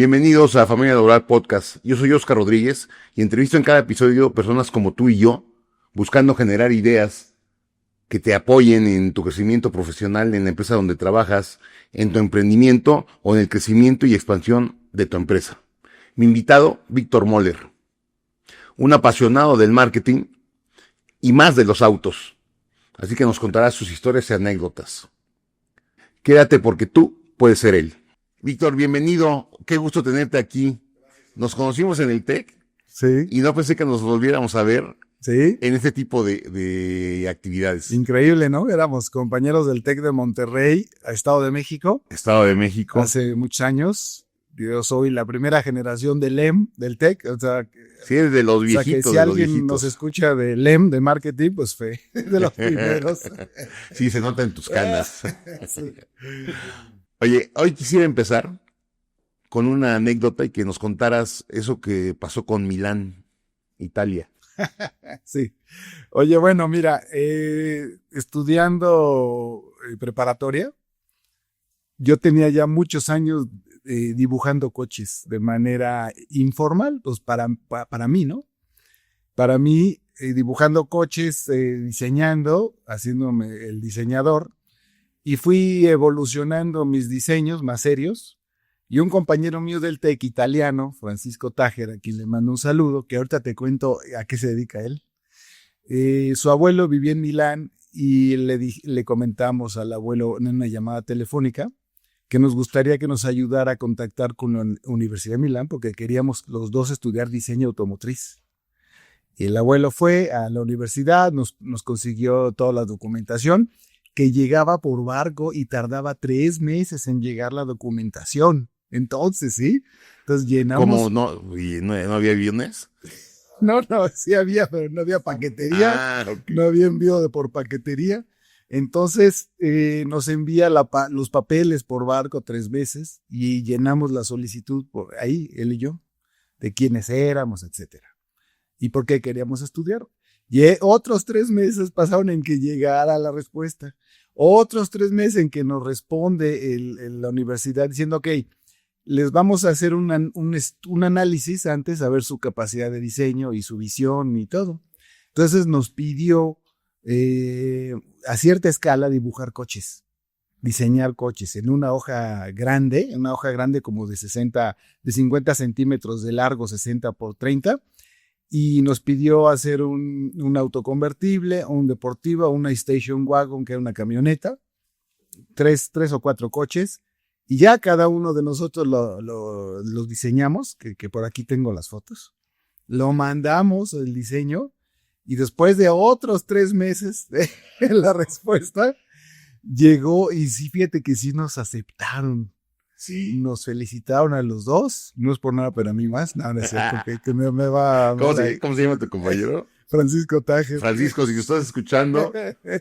Bienvenidos a Familia Laboral Podcast. Yo soy Oscar Rodríguez y entrevisto en cada episodio personas como tú y yo, buscando generar ideas que te apoyen en tu crecimiento profesional en la empresa donde trabajas, en tu emprendimiento o en el crecimiento y expansión de tu empresa. Mi invitado, Víctor Moller, un apasionado del marketing y más de los autos. Así que nos contará sus historias y anécdotas. Quédate porque tú puedes ser él. Víctor, bienvenido. Qué gusto tenerte aquí. Nos conocimos en el TEC Sí, y no pensé que nos volviéramos a ver sí, en este tipo de actividades. increíble, ¿no? Éramos compañeros del TEC de Monterrey, a Estado de México, Estado de México. hace muchos años. Yo soy la primera generación del LEM, del TEC, Sí, es de los o sea que viejitos, si de los alguien viejitos. nos escucha de LEM, de marketing, pues fue de los primeros. Sí, se nota en tus canas. Sí. Oye, hoy quisiera empezar con una anécdota y que nos contaras eso que pasó con Milán, Italia. Sí. Oye, bueno, mira, estudiando preparatoria, yo tenía ya muchos años dibujando coches de manera informal, pues para mí, ¿no? Para mí, dibujando coches, diseñando, haciéndome el diseñador, y fui evolucionando mis diseños más serios. Y un compañero mío del TEC italiano, Francisco Tájer, a quien le mando un saludo, que ahorita te cuento a qué se dedica él. Su abuelo vivía en Milán y le comentamos al abuelo en una llamada telefónica que nos gustaría que nos ayudara a contactar con la Universidad de Milán porque queríamos los dos estudiar diseño automotriz. Y el abuelo fue a la universidad, nos consiguió toda la documentación, que llegaba por barco y tardaba 3 meses en llegar la documentación. Entonces, ¿sí? Entonces llenamos. ¿Cómo no? ¿Y no había aviones? No, sí había, pero no había paquetería, Ok. no había envío por paquetería. Entonces nos envía los papeles por barco 3 veces y llenamos la solicitud por ahí, él y yo, de quiénes éramos, etcétera. Y por qué queríamos estudiar. Y otros 3 meses pasaron en que llegara la respuesta. Otros 3 meses en que nos responde la universidad diciendo, ok, les vamos a hacer un análisis antes, a ver su capacidad de diseño y su visión y todo. Entonces nos pidió a cierta escala dibujar coches, diseñar coches en una hoja grande como de 50 centímetros de largo, 60 por 30, y nos pidió hacer un auto convertible, un deportivo, una station wagon, que era una camioneta, tres o 4 coches, y ya cada uno de nosotros los diseñamos, que por aquí tengo las fotos, lo mandamos el diseño, y después de otros 3 meses la respuesta llegó, y sí, fíjate que sí nos aceptaron. Sí. Nos felicitaron a los dos, no es por nada, pero a mí más. No, no es cierto, que me va. ¿Cómo se llama tu compañero? Francisco Tájer. Francisco, si estás escuchando,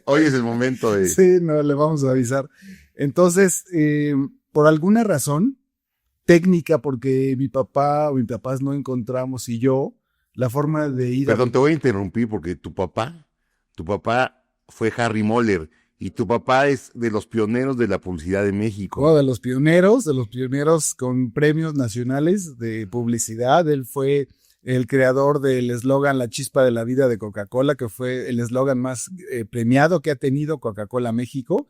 hoy es el momento de... Sí, no, le vamos a avisar. Entonces, por alguna razón técnica, porque mi papá o mis papás no encontramos y yo, la forma de ir Perdón, te voy a interrumpir porque tu papá fue Harry Moller y tu papá es de los pioneros de la publicidad de México. Oh, de los pioneros con premios nacionales de publicidad. Él fue el creador del eslogan La chispa de la vida de Coca-Cola, que fue el eslogan más premiado que ha tenido Coca-Cola México.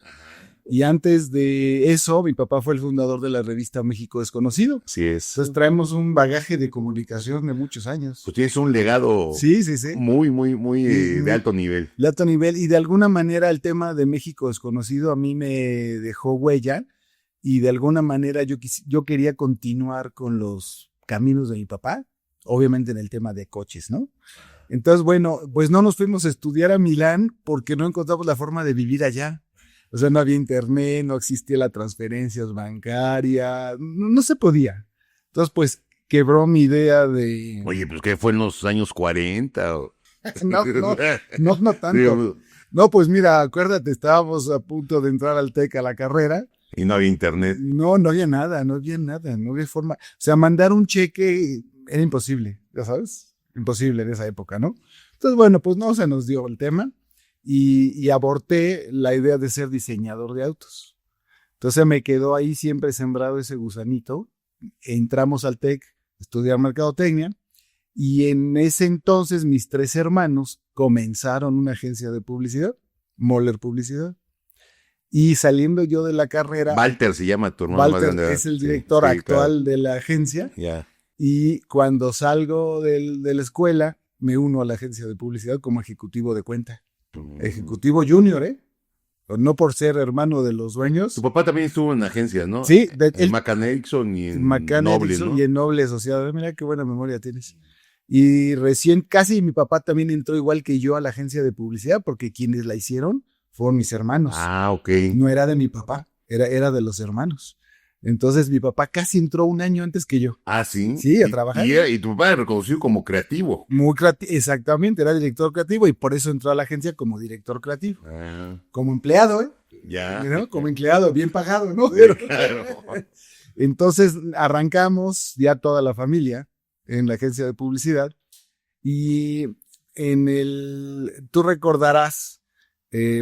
Y antes de eso, mi papá fue el fundador de la revista México Desconocido. Así es. Entonces traemos un bagaje de comunicación de muchos años. Pues tienes un legado sí. muy de alto nivel. De alto nivel. Y de alguna manera el tema de México Desconocido a mí me dejó huella y de alguna manera yo quería continuar con los caminos de mi papá, obviamente en el tema de coches, ¿no? Entonces, bueno, pues no nos fuimos a estudiar a Milán porque no encontramos la forma de vivir allá. O sea, no había internet, no existía la transferencias bancarias, no se podía. Entonces, pues, quebró mi idea de... Oye, pues ¿qué fue en los años 40? No tanto. No, pues mira, acuérdate, estábamos a punto de entrar al TEC a la carrera. Y no había internet. No había nada, no había forma. O sea, mandar un cheque era imposible, ya sabes, imposible en esa época, ¿no? Entonces, bueno, pues no se nos dio el tema. Y aborté la idea de ser diseñador de autos. Entonces me quedó ahí siempre sembrado ese gusanito entramos al TEC a estudiar mercadotecnia y en ese entonces mis 3 hermanos comenzaron una agencia de publicidad, Moller Publicidad. Y saliendo yo de la carrera... Walter se llama tu hermano más grande. Es el director actual de la agencia. Yeah. Y cuando salgo de la escuela, me uno a la agencia de publicidad como ejecutivo de cuenta. Ejecutivo junior, ¿eh? No por ser hermano de los dueños. Tu papá también estuvo en agencias, ¿no? Sí. En McCann Erickson y en Noble, ¿no? Y en Noble Asociado. Mira qué buena memoria tienes. Y recién, casi mi papá también entró igual que yo a la agencia de publicidad, porque quienes la hicieron fueron mis hermanos. Ah, ok. No era de mi papá, era de los hermanos. Entonces mi papá casi entró un año antes que yo. Ah, sí. Sí, a trabajar. Y tu papá era reconocido como creativo. Muy creativo, exactamente, era director creativo y por eso entró a la agencia como director creativo. Como empleado, ¿eh? Ya. ¿No? Como empleado, bien pagado, ¿no? Claro. Entonces arrancamos ya toda la familia en la agencia de publicidad y tú recordarás,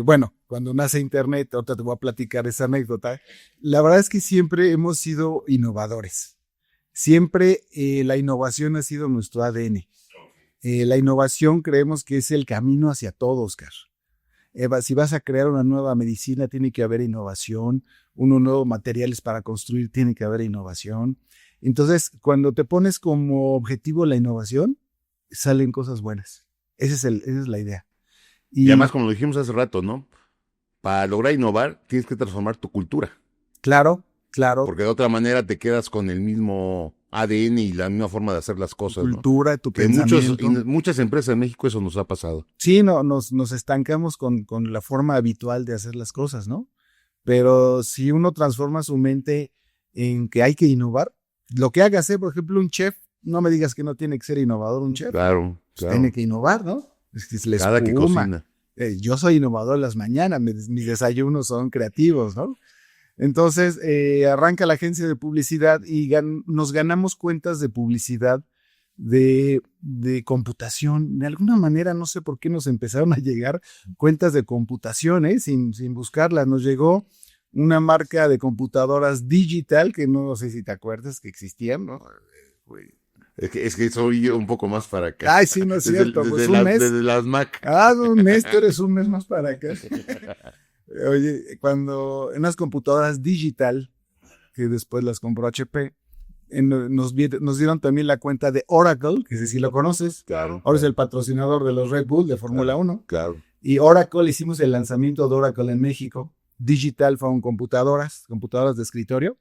bueno, cuando nace Internet, ahorita te voy a platicar esa anécdota, la verdad es que siempre hemos sido innovadores. Siempre la innovación ha sido nuestro ADN. La innovación creemos que es el camino hacia todo, Oscar. Si vas a crear una nueva medicina, tiene que haber innovación. Unos nuevos materiales para construir, tiene que haber innovación. Entonces, cuando te pones como objetivo la innovación, salen cosas buenas. Esa es la idea. Y además, como lo dijimos hace rato, ¿no? Para lograr innovar, tienes que transformar tu cultura. Claro. Porque de otra manera te quedas con el mismo ADN y la misma forma de hacer las cosas. Tu cultura, ¿no? Tu que pensamiento. Muchas empresas en México eso nos ha pasado. Sí, nos estancamos con la forma habitual de hacer las cosas, ¿no? Pero si uno transforma su mente en que hay que innovar, lo que haga ser, por ejemplo, un chef, no me digas que no tiene que ser innovador un chef. Claro. Tiene que innovar, ¿no? Cada que cocina. Yo soy innovador en las mañanas, mis desayunos son creativos, ¿no? Entonces, arranca la agencia de publicidad y nos ganamos cuentas de publicidad de computación. De alguna manera, no sé por qué nos empezaron a llegar cuentas de computación, sin buscarlas. Nos llegó una marca de computadoras digital, que no sé si te acuerdas que existían, ¿no? Es que soy yo un poco más para acá. Ay, sí, no es cierto. Desde las Mac. Un mes, tú eres un mes más para acá. Oye, cuando en las computadoras digital, que después las compró HP, nos dieron también la cuenta de Oracle, que si lo conoces. Claro. Ahora es el patrocinador de los Red Bull de Fórmula 1. Claro. Y Oracle, hicimos el lanzamiento de Oracle en México. Digital fueron computadoras de escritorio,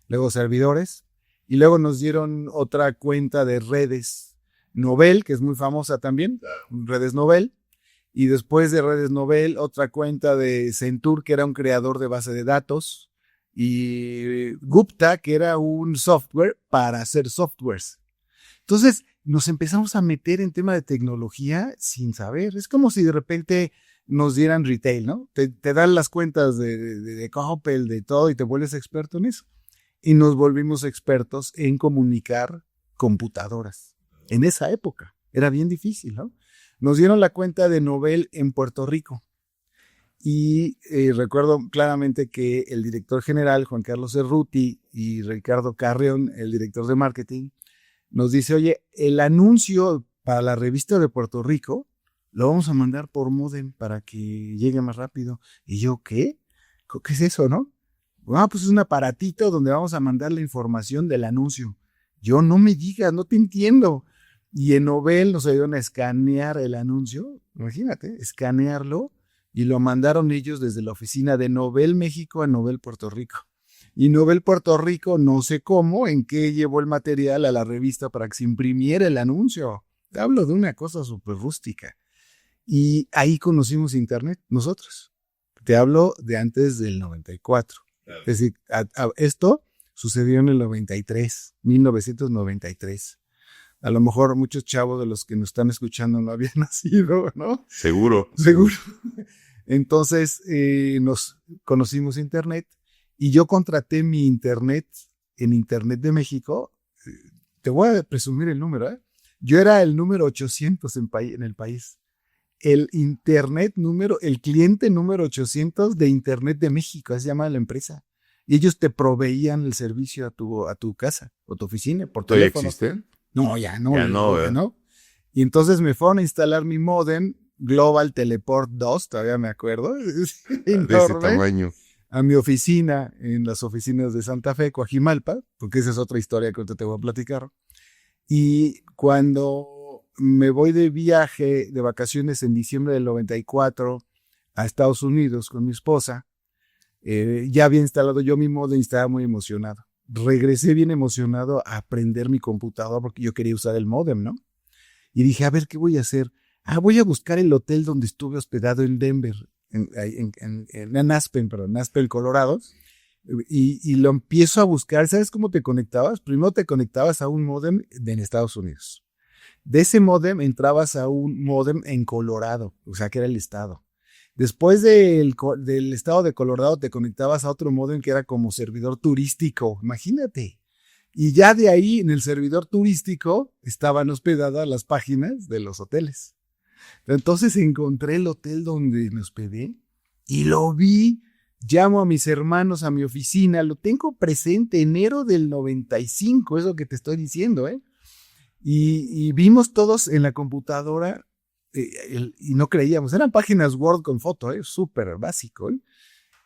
luego servidores, y luego nos dieron otra cuenta de redes Novell, que es muy famosa también, redes Novell. Y después de redes Novell, otra cuenta de Centur, que era un creador de base de datos, y Gupta, que era un software para hacer softwares. Entonces, nos empezamos a meter en tema de tecnología sin saber. Es como si de repente nos dieran retail, ¿no? Te dan las cuentas de Coppel, de todo, y te vuelves experto en eso. Y nos volvimos expertos en comunicar computadoras. En esa época. Era bien difícil, ¿no? Nos dieron la cuenta de Novell en Puerto Rico y recuerdo claramente que el director general, Juan Carlos Cerruti, y Ricardo Carreón, el director de marketing, nos dice, oye, el anuncio para la revista de Puerto Rico lo vamos a mandar por módem para que llegue más rápido. Y yo, ¿qué? ¿Qué es eso, no? Pues es un aparatito donde vamos a mandar la información del anuncio. Yo, no me digas, no te entiendo. Y en Novell nos ayudaron a escanear el anuncio, imagínate, escanearlo, y lo mandaron ellos desde la oficina de Novell México a Novell Puerto Rico. Y Novell Puerto Rico, no sé cómo, en qué llevó el material a la revista para que se imprimiera el anuncio. Te hablo de una cosa súper rústica. Y ahí conocimos Internet nosotros. Te hablo de antes del 94. Claro. Es decir, esto sucedió en el 1993. A lo mejor muchos chavos de los que nos están escuchando no habían nacido, ¿no? Seguro. Entonces nos conocimos Internet y yo contraté mi Internet en Internet de México. Te voy a presumir el número, ¿eh? Yo era el número 800 en el país. El cliente número 800 de Internet de México, así se llama la empresa. y ellos te proveían el servicio a tu casa o tu oficina por ¿Todavía teléfono. existen? No, ya no. Ya no, ya ¿verdad? no. Y entonces me fueron a instalar mi módem Global Teleport 2, todavía me acuerdo, De ese enorme, tamaño. a mi oficina, en las oficinas de Santa Fe, Coajimalpa, porque esa es otra historia que ahorita te voy a platicar. Y cuando me voy de viaje, de vacaciones en diciembre del 94 a Estados Unidos con mi esposa, ya había instalado yo mi módem y estaba muy emocionado. Regresé bien emocionado a aprender mi computadora porque yo quería usar el módem, ¿no? Y dije, a ver, ¿qué voy a hacer? Voy a buscar el hotel donde estuve hospedado en Denver, en Aspen, Colorado. Y lo empiezo a buscar. ¿Sabes cómo te conectabas? Primero te conectabas a un módem en Estados Unidos. De ese módem entrabas a un módem en Colorado, o sea, que era el estado. Después del estado de Colorado te conectabas a otro módem que era como servidor turístico. Imagínate. Y ya de ahí, en el servidor turístico, estaban hospedadas las páginas de los hoteles. Entonces encontré el hotel donde me hospedé y lo vi. Llamo a mis hermanos a mi oficina, lo tengo presente, enero del 95, es lo que te estoy diciendo, ¿eh? Y vimos todos en la computadora y no creíamos, eran páginas Word con foto, súper básico, ¿eh?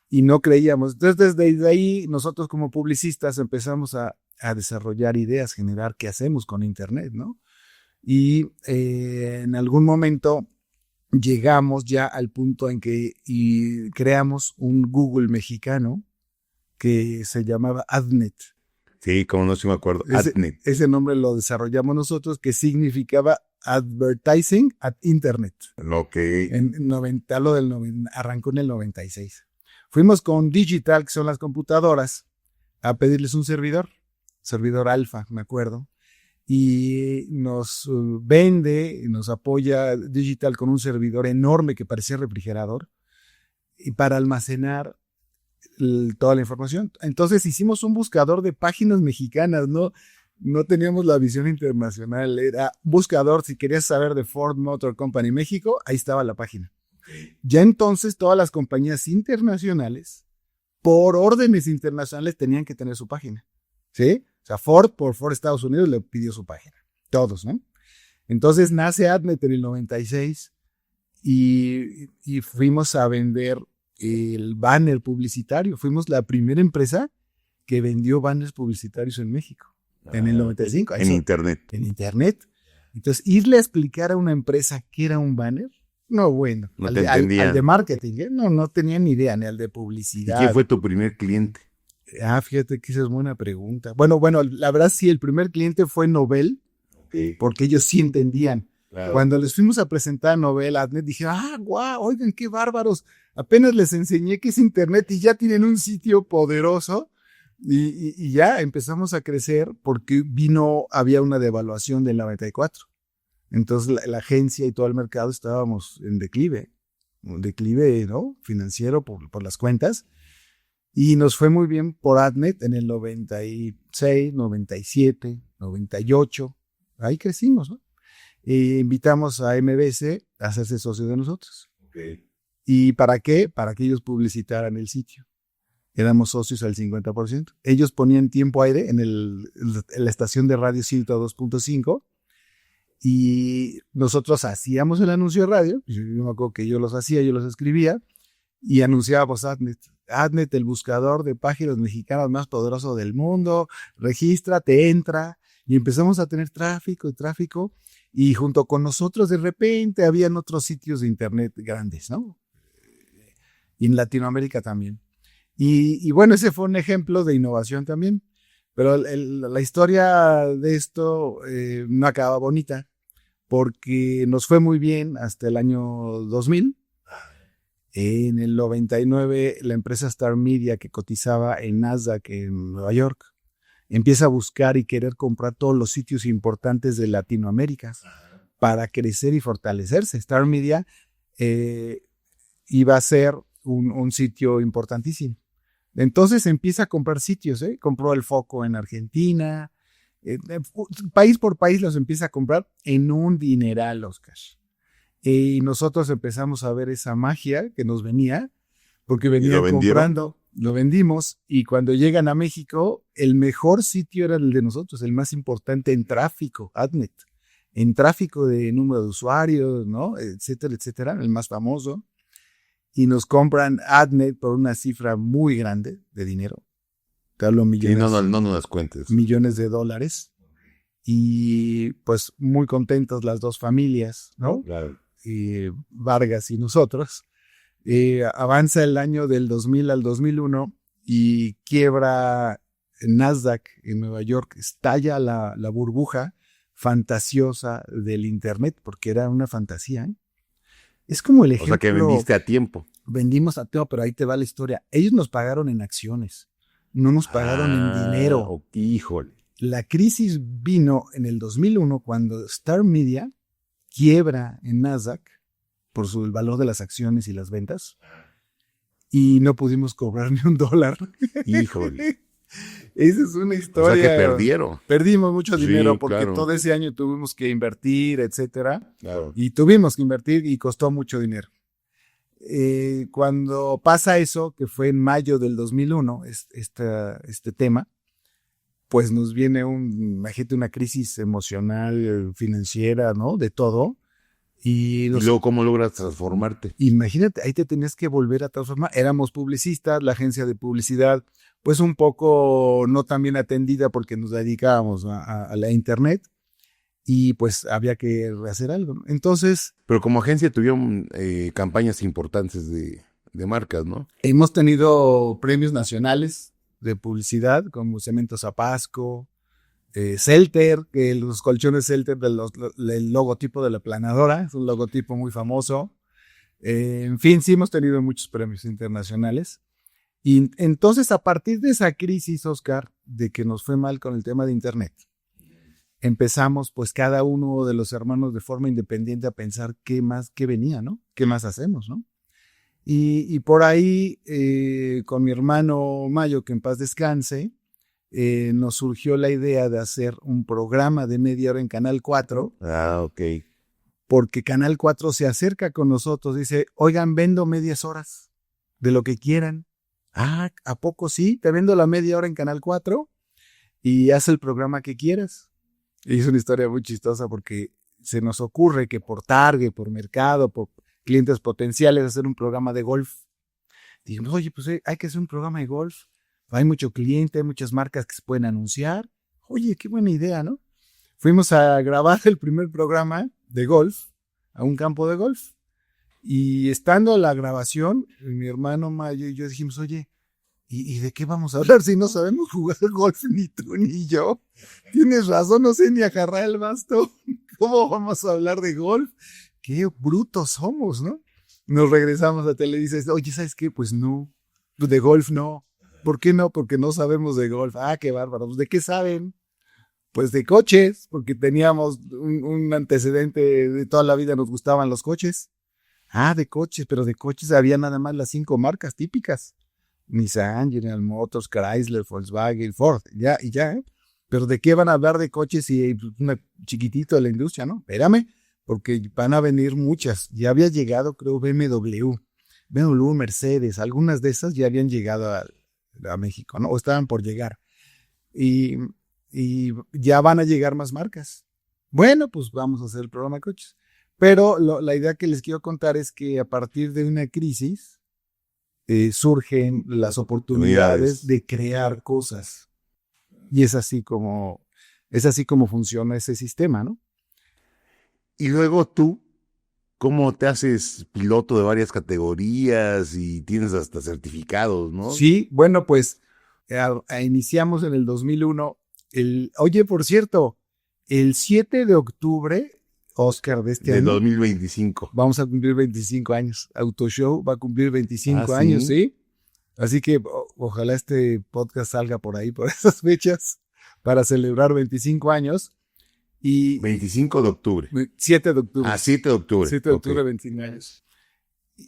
Y no creíamos. Entonces desde ahí nosotros como publicistas empezamos a desarrollar ideas, generar qué hacemos con Internet, ¿no? Y en algún momento llegamos ya al punto en que creamos un Google mexicano que se llamaba AdNet. Sí, como no, sí me acuerdo. AdNet. Ese nombre lo desarrollamos nosotros, que significaba Advertising at Internet. Ok. Arrancó en el 96. Fuimos con Digital, que son las computadoras, a pedirles un servidor alfa, me acuerdo. Y nos vende, nos apoya Digital con un servidor enorme que parecía refrigerador y para almacenar toda la información. Entonces hicimos un buscador de páginas mexicanas, no teníamos la visión internacional, era buscador, si querías saber de Ford Motor Company México, ahí estaba la página. Ya entonces todas las compañías internacionales, por órdenes internacionales, tenían que tener su página, ¿sí? O sea, Ford Estados Unidos le pidió su página. Todos, ¿no? Entonces nace AdNet en el 96 y fuimos a vender el banner publicitario. Fuimos la primera empresa que vendió banners publicitarios en México. En el 95. En Internet. En Internet. Entonces, irle a explicar a una empresa qué era un banner, no, bueno. No te entendían. Al de marketing, no tenía ni idea, ni al de publicidad. ¿Y quién fue tu primer cliente? Fíjate que esa es buena pregunta. Bueno, la verdad sí, el primer cliente fue Nobel, Sí. porque ellos sí entendían. Claro. Cuando les fuimos a presentar a Nobel, AdNet, dije, guau, oigan, qué bárbaros. Apenas les enseñé qué es Internet y ya tienen un sitio poderoso. Y ya empezamos a crecer porque había una devaluación del 94. Entonces la agencia y todo el mercado estábamos en declive, un declive, ¿no? Financiero por las cuentas. Y nos fue muy bien por AdNet en el 96, 97, 98. Ahí crecimos, ¿no? Invitamos a MBC a hacerse socio de nosotros. Okay. ¿Y para qué? Para que ellos publicitaran el sitio. Éramos socios al 50%. Ellos ponían tiempo aire en la estación de radio 102.5 y nosotros hacíamos el anuncio de radio. Yo me acuerdo que yo los escribía y anunciábamos AdNet. AdNet, el buscador de páginas mexicanas más poderoso del mundo. Regístrate, entra. Y empezamos a tener tráfico. Y junto con nosotros, de repente, habían otros sitios de Internet grandes, ¿no? Y en Latinoamérica también. Y bueno, ese fue un ejemplo de innovación también. Pero la historia de esto no acaba bonita, porque nos fue muy bien hasta el año 2000. En el 99, la empresa Star Media, que cotizaba en Nasdaq en Nueva York, empieza a buscar y querer comprar todos los sitios importantes de Latinoamérica para crecer y fortalecerse. Star Media iba a ser un sitio importantísimo. Entonces empieza a comprar sitios, compró el Foco en Argentina, país por país los empieza a comprar en un dineral, Oscar. Y nosotros empezamos a ver esa magia que nos venía, porque venían comprando Lo vendimos y cuando llegan a México, el mejor sitio era el de nosotros, el más importante en tráfico, AdNet. En tráfico de número de usuarios, ¿no? Etcétera, etcétera, el más famoso. Y nos compran AdNet por una cifra muy grande de dinero. Te hablo millones, no nos las cuentes. millones de dólares. Y pues muy contentos las dos familias, ¿no? Claro. Vargas y nosotros. Avanza el año del 2000 al 2001 y quiebra Nasdaq en Nueva York, estalla la burbuja fantasiosa del Internet, porque era una fantasía. Es como el ejemplo. O sea que vendiste a tiempo. Vendimos a tiempo, pero ahí te va la historia. Ellos nos pagaron en acciones, no nos pagaron en dinero. Híjole. La crisis vino en el 2001 cuando Star Media quiebra en Nasdaq por el valor de las acciones y las ventas, y no pudimos cobrar ni $1. Híjole. Esa es una historia. O sea que perdieron. Perdimos mucho dinero porque claro. todo ese año tuvimos que invertir, etcétera. Claro. Y tuvimos que invertir y costó mucho dinero. Cuando pasa eso, que fue en mayo del 2001, este tema, pues nos viene imagínate, una crisis emocional, financiera, ¿no? De todo. Y luego, ¿cómo logras transformarte? Imagínate, ahí te tenías que volver a transformar. Éramos publicistas, la agencia de publicidad, pues un poco no tan bien atendida porque nos dedicábamos a la internet y pues había que hacer algo, ¿no? Entonces... Pero como agencia tuvieron campañas importantes de marcas, ¿no? Hemos tenido premios nacionales de publicidad como Cementos Zapasco, Celter, que los colchones Celter del logotipo de la planadora, es un logotipo muy famoso. En fin, sí hemos tenido muchos premios internacionales. Y entonces, a partir de esa crisis, Oscar, de que nos fue mal con el tema de Internet, empezamos pues cada uno de los hermanos de forma independiente a pensar qué venía, ¿no? ¿Qué más hacemos, no? Y por ahí, con mi hermano Mayo, que en paz descanse, nos surgió la idea de hacer un programa de media hora en Canal 4. Ah, ok. Porque Canal 4 se acerca con nosotros, dice, oigan, vendo medias horas de lo que quieran. Ah, ¿a poco sí? Te vendo la media hora en Canal 4 y haz el programa que quieras. Y es una historia muy chistosa porque se nos ocurre que por target, por mercado, por clientes potenciales, hacer un programa de golf. Dijimos, oye, pues hay que hacer un programa de golf. Hay mucho cliente, hay muchas marcas que se pueden anunciar. Oye, qué buena idea, ¿no? Fuimos a grabar el primer programa de golf a un campo de golf. Y estando la grabación, mi hermano Mayo y yo dijimos, oye, ¿y de qué vamos a hablar si no sabemos jugar golf ni tú ni yo? Tienes razón, no sé ni agarrar el bastón. ¿Cómo vamos a hablar de golf? Qué brutos somos, ¿no? Nos regresamos a tele y dices, oye, ¿sabes qué? Pues no, de golf no. ¿Por qué no? Porque no sabemos de golf. Ah, qué bárbaro. ¿De qué saben? Pues de coches, porque teníamos un antecedente de toda la vida, nos gustaban los coches. Ah, de coches, pero de coches había nada más las 5 marcas típicas. Nissan, General Motors, Chrysler, Volkswagen, Ford, ya, ¿eh? Pero ¿de qué van a hablar de coches si una chiquitito de la industria, no? Espérame, porque van a venir muchas. Ya había llegado, creo, BMW, Mercedes, algunas de esas ya habían llegado a México, ¿no? O estaban por llegar. Y ya van a llegar más marcas. Bueno, pues vamos a hacer el programa de coches. Pero la idea que les quiero contar es que a partir de una crisis surgen las oportunidades de crear cosas. Y es así como funciona ese sistema, ¿no? Y luego tú, ¿cómo te haces piloto de varias categorías y tienes hasta certificados, no? Sí, bueno, pues iniciamos en el 2001. Oye, por cierto, el 7 de octubre, Oscar, de este año. De 2025. Vamos a cumplir 25 años. Autoshow va a cumplir 25 años, ¿sí? Así que ojalá este podcast salga por ahí, por esas fechas, para celebrar 25 años. Y 25 de octubre. 7 de octubre. 7 de octubre. 7 de octubre, 25 años.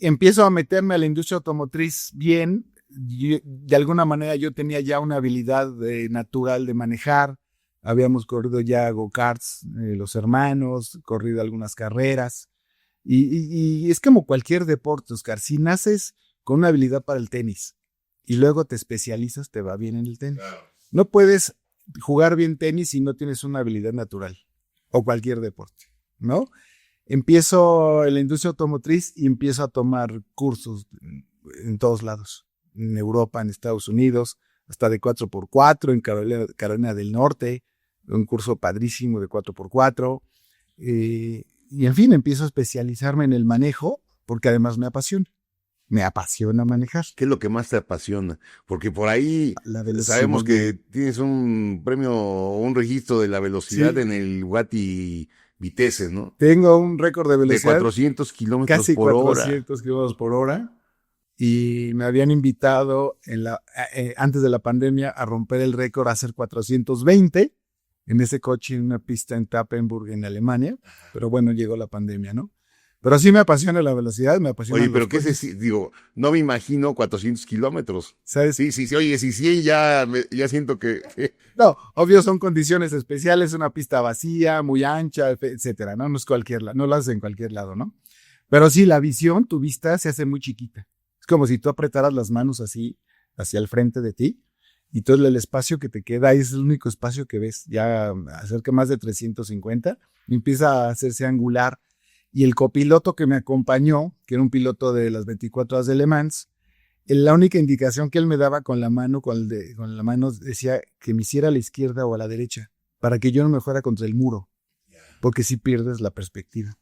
Empiezo a meterme a la industria automotriz bien. De alguna manera yo tenía ya una habilidad natural de manejar. Habíamos corrido ya go-karts, los hermanos, corrido algunas carreras. Y es como cualquier deporte, Oscar. Si naces con una habilidad para el tenis y luego te especializas, te va bien en el tenis. Claro. No puedes jugar bien tenis si no tienes una habilidad natural o cualquier deporte, ¿no? Empiezo en la industria automotriz y empiezo a tomar cursos en todos lados, en Europa, en Estados Unidos, hasta de 4x4, en Carolina del Norte, un curso padrísimo de 4x4, y en fin, empiezo a especializarme en el manejo, porque además me apasiona manejar. ¿Qué es lo que más te apasiona? Porque por ahí sabemos que tienes un premio, un registro de la velocidad en el Bugatti Vitesse, ¿no? Tengo un récord de velocidad. De 400 kilómetros casi por hora. 400 kilómetros por hora. Y me habían invitado antes de la pandemia a romper el récord, a hacer 420 en ese coche en una pista en Tappenburg, en Alemania. Pero bueno, llegó la pandemia, ¿no? Pero sí me apasiona la velocidad, me apasiona. Oye, pero ¿qué es decir? Digo, no me imagino 400 kilómetros. ¿Sabes? Sí, oye, si 100 ya siento que... No, obvio son condiciones especiales, una pista vacía, muy ancha, etcétera, ¿no? No es cualquier lado, no lo haces en cualquier lado, ¿no? Pero sí, la visión, tu vista se hace muy chiquita. Es como si tú apretaras las manos así, hacia el frente de ti, y todo el espacio que te queda es el único espacio que ves, ya acerca más de 350, empieza a hacerse angular. Y el copiloto que me acompañó, que era un piloto de las 24 horas de Le Mans, la única indicación que él me daba con la mano, con la mano decía que me hiciera a la izquierda o a la derecha, para que yo no me fuera contra el muro, porque si pierdes la perspectiva.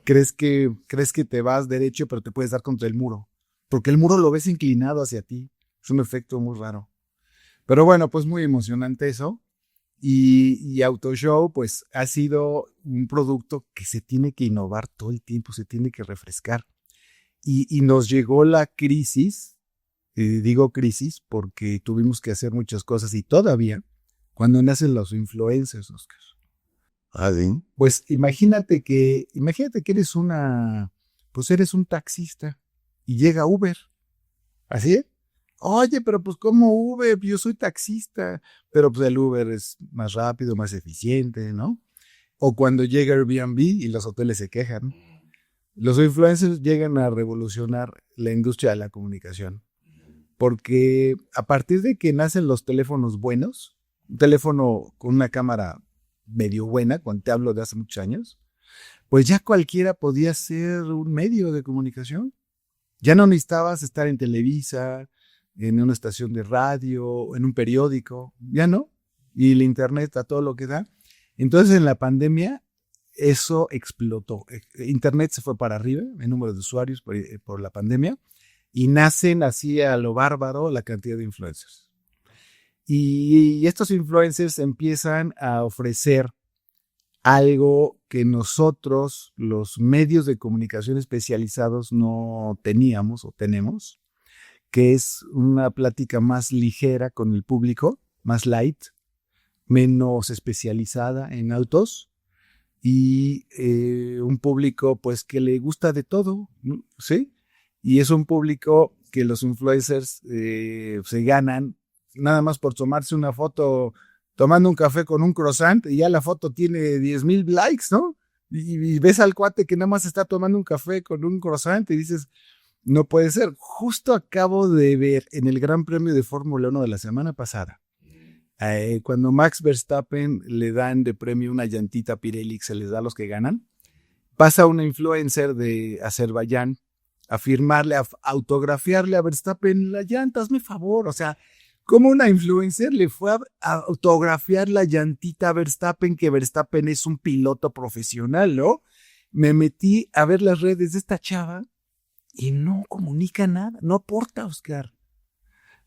Crees que te vas derecho, pero te puedes dar contra el muro, porque el muro lo ves inclinado hacia ti. Es un efecto muy raro. Pero bueno, pues muy emocionante eso. Y Autoshow, pues, ha sido un producto que se tiene que innovar todo el tiempo, se tiene que refrescar. Y nos llegó la crisis, digo crisis porque tuvimos que hacer muchas cosas y todavía, cuando nacen los influencers, Oscar. ¿Ah, sí? Pues imagínate que eres eres un taxista y llega Uber, ¿así es? Oye, pero pues ¿cómo Uber? Yo soy taxista, pero pues el Uber es más rápido, más eficiente, ¿no? O cuando llega Airbnb y los hoteles se quejan. Los influencers llegan a revolucionar la industria de la comunicación, porque a partir de que nacen los teléfonos buenos, un teléfono con una cámara medio buena, cuando te hablo de hace muchos años, pues ya cualquiera podía ser un medio de comunicación. Ya no necesitabas estar en Televisa, en una estación de radio, en un periódico, ya no. Y el internet a todo lo que da. Entonces en la pandemia eso explotó. Internet se fue para arriba, el número de usuarios por la pandemia, y nacen así a lo bárbaro la cantidad de influencers. Y estos influencers empiezan a ofrecer algo que nosotros, los medios de comunicación especializados, no teníamos o tenemos, que es una plática más ligera con el público, más light, menos especializada en autos, y un público pues que le gusta de todo, ¿sí? Y es un público que los influencers se ganan nada más por tomarse una foto tomando un café con un croissant y ya la foto tiene 10,000 likes, ¿no? Y ves al cuate que nada más está tomando un café con un croissant y dices, no puede ser. Justo acabo de ver en el Gran Premio de Fórmula 1 de la semana pasada, cuando Max Verstappen le dan de premio una llantita Pirelli que se les da a los que ganan, pasa una influencer de Azerbaiyán a firmarle, a autografiarle a Verstappen la llanta, hazme favor, o sea, como una influencer le fue a autografiar la llantita a Verstappen, que Verstappen es un piloto profesional, ¿no? Me metí a ver las redes de esta chava y no comunica nada, no aporta, Oscar.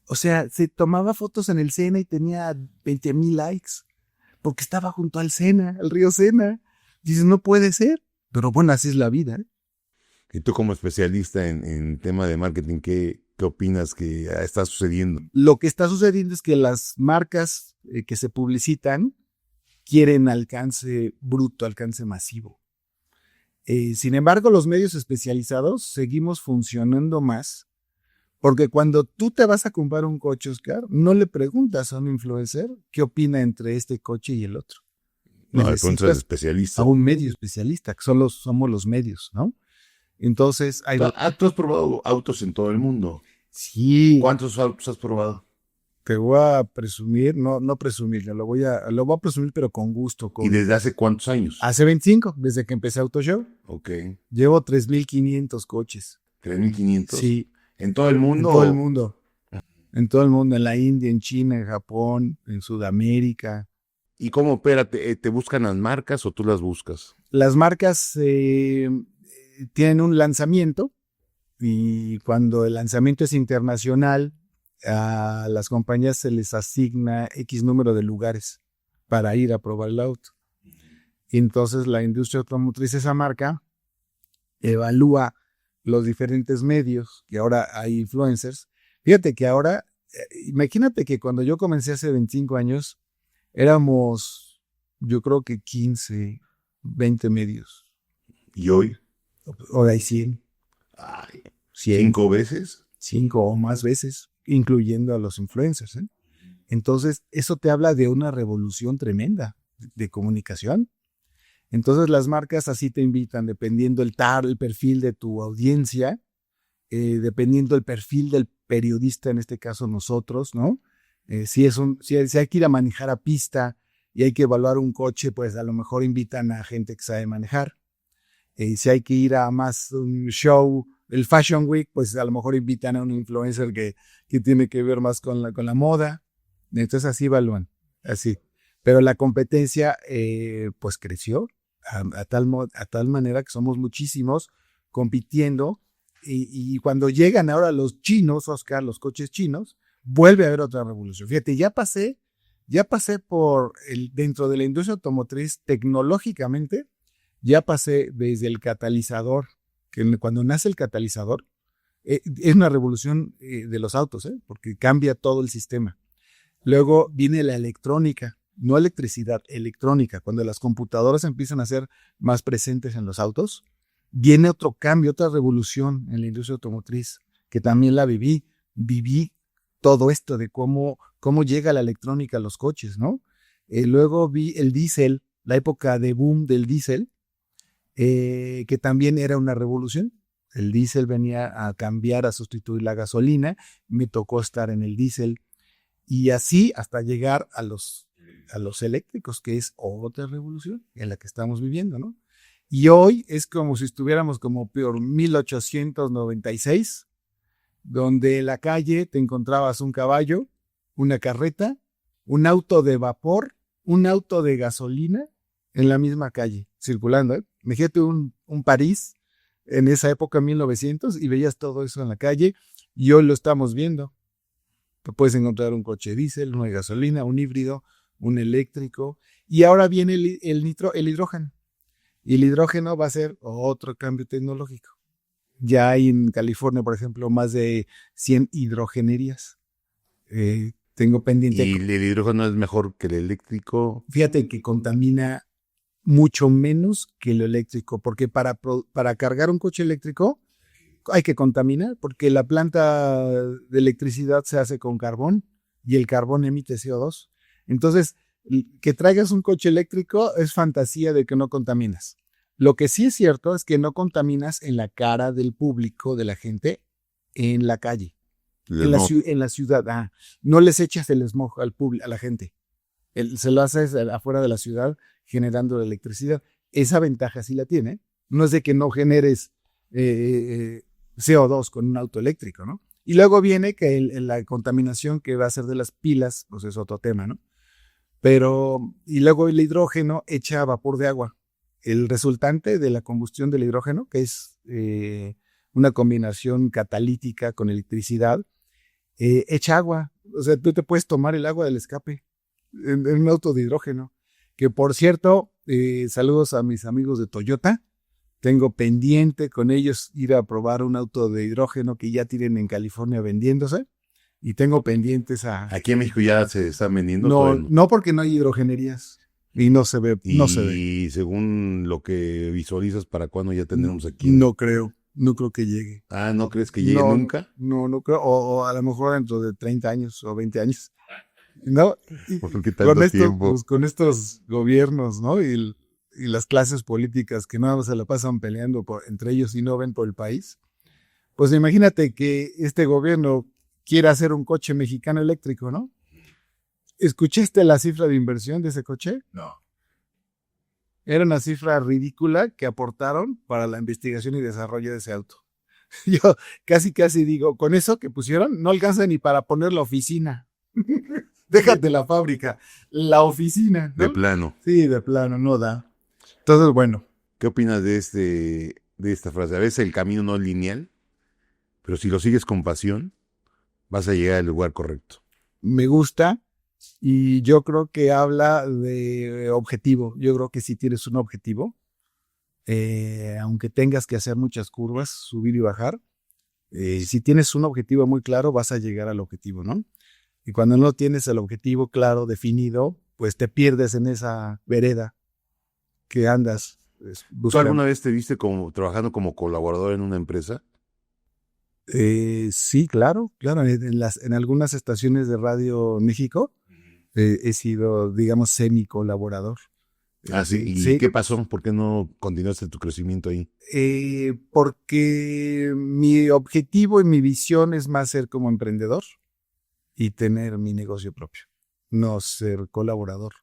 O sea, se tomaba fotos en el Sena y tenía 20,000 likes, porque estaba junto al Sena, al río Sena. Dices, no puede ser, pero bueno, así es la vida, ¿eh? Y tú como especialista en tema de marketing, ¿qué opinas que está sucediendo? Lo que está sucediendo es que las marcas que se publicitan quieren alcance bruto, alcance masivo. Sin embargo, los medios especializados seguimos funcionando más, porque cuando tú te vas a comprar un coche, Oscar, no le preguntas a un influencer qué opina entre este coche y el otro. No, le preguntas al especialista. A un medio especialista, que somos los medios, ¿no? Entonces, tú has probado autos en todo el mundo. Sí, ¿Cuántos autos has probado? te voy a presumir, no presumir, lo voy a presumir, pero con gusto. ¿Y desde hace cuántos años? Hace 25, desde que empecé Autoshow. Ok. Llevo 3,500 coches. 3,500. Sí, ¿En todo el mundo? en todo el mundo. En todo el mundo, en la India, en China, en Japón, en Sudamérica. ¿Y cómo opera? ¿Te buscan las marcas o tú las buscas? Las marcas tienen un lanzamiento y cuando el lanzamiento es internacional, a las compañías se les asigna X número de lugares para ir a probar el auto. Y entonces la industria automotriz, esa marca, evalúa los diferentes medios, que ahora hay influencers. Fíjate que ahora, imagínate que cuando yo comencé hace 25 años, éramos, yo creo que 15, 20 medios. ¿Y hoy? Ahora hay 100. Ay, 100. 5 veces. 5 o más veces, incluyendo a los influencers. Entonces, eso te habla de una revolución tremenda de comunicación. Entonces, las marcas así te invitan, dependiendo el perfil de tu audiencia, dependiendo el perfil del periodista, en este caso nosotros, ¿no? Si hay que ir a manejar a pista y hay que evaluar un coche, pues a lo mejor invitan a gente que sabe manejar. Si hay que ir a más un show, el Fashion Week, pues a lo mejor invitan a un influencer que tiene que ver más con la moda. Entonces así evalúan, así. Pero la competencia pues creció a tal manera que somos muchísimos compitiendo y cuando llegan ahora los chinos, Oscar, los coches chinos, vuelve a haber otra revolución. Fíjate, ya pasé por dentro de la industria automotriz tecnológicamente, ya pasé desde el catalizador, que cuando nace el catalizador, es una revolución de los autos, porque cambia todo el sistema. Luego viene la electrónica, no electricidad, electrónica. Cuando las computadoras empiezan a ser más presentes en los autos, viene otro cambio, otra revolución en la industria automotriz, que también la viví. Viví todo esto de cómo llega la electrónica a los coches, ¿no? Luego vi el diésel, la época de boom del diésel, que también era una revolución. El diésel venía a cambiar, a sustituir la gasolina. Me tocó estar en el diésel. Y así hasta llegar a los eléctricos, que es otra revolución en la que estamos viviendo, ¿no? Y hoy es como si estuviéramos como por 1896, donde en la calle te encontrabas un caballo, una carreta, un auto de vapor, un auto de gasolina en la misma calle, circulando. Imagínate un París en esa época, 1900, y veías todo eso en la calle, y hoy lo estamos viendo. Puedes encontrar un coche diésel, una gasolina, un híbrido, un eléctrico, y ahora viene el hidrógeno. Y el hidrógeno va a ser otro cambio tecnológico. Ya hay en California, por ejemplo, más de 100 hidrogenerías. Tengo pendiente. ¿Y el hidrógeno es mejor que el eléctrico? Fíjate que contamina mucho menos que lo eléctrico, porque para cargar un coche eléctrico hay que contaminar, porque la planta de electricidad se hace con carbón y el carbón emite CO2. Entonces, que traigas un coche eléctrico es fantasía de que no contaminas. Lo que sí es cierto es que no contaminas en la cara del público, de la gente, en la calle, en la ciudad. No les echas el smog a la gente. Se lo haces afuera de la ciudad generando electricidad. Esa ventaja sí la tiene. No es de que no generes CO2 con un auto eléctrico, ¿no? Y luego viene que la contaminación que va a ser de las pilas, pues es otro tema, ¿no? Y luego el hidrógeno echa vapor de agua. El resultante de la combustión del hidrógeno, que es una combinación catalítica con electricidad, echa agua. O sea, tú te puedes tomar el agua del escape en un auto de hidrógeno. Que por cierto, saludos a mis amigos de Toyota. Tengo pendiente con ellos ir a probar un auto de hidrógeno que ya tienen en California vendiéndose. Y tengo pendientes Aquí en México ya se están vendiendo. No, porque no hay hidrogenerías. Y no se ve. Y según lo que visualizas, ¿para cuándo ya tendremos aquí? No creo que llegue. ¿No crees que llegue nunca? No creo. O a lo mejor dentro de 30 años o 20 años. ¿No? ¿Por qué tanto tiempo? Pues, con estos gobiernos, ¿no? Y las clases políticas que no se la pasan peleando entre ellos y no ven por el país, Pues imagínate que este gobierno quiere hacer un coche mexicano eléctrico, ¿no? ¿Escuchaste la cifra de inversión de ese coche? No. Era una cifra ridícula que aportaron para la investigación y desarrollo de ese auto. Yo casi digo, con eso que pusieron, no alcanza ni para poner la oficina. Déjate la fábrica, la oficina, ¿no? De plano. Sí, de plano, no da. Entonces, bueno, ¿Qué opinas de esta frase? A veces el camino no es lineal, pero si lo sigues con pasión, vas a llegar al lugar correcto. me gusta y yo creo que habla de objetivo. Yo creo que si tienes un objetivo, aunque tengas que hacer muchas curvas, subir y bajar, si tienes un objetivo muy claro, vas a llegar al objetivo, ¿no? Y cuando no tienes el objetivo claro, definido, pues te pierdes en esa vereda que andas ¿Tú buscando. alguna vez te viste trabajando como colaborador en una empresa? Sí, claro. En algunas estaciones de Radio México he sido, digamos, semi-colaborador. Ah, sí. ¿Y Sí, qué pasó? ¿Por qué no continuaste tu crecimiento ahí? porque mi objetivo y mi visión es más ser como emprendedor y tener mi negocio propio, no ser colaborador.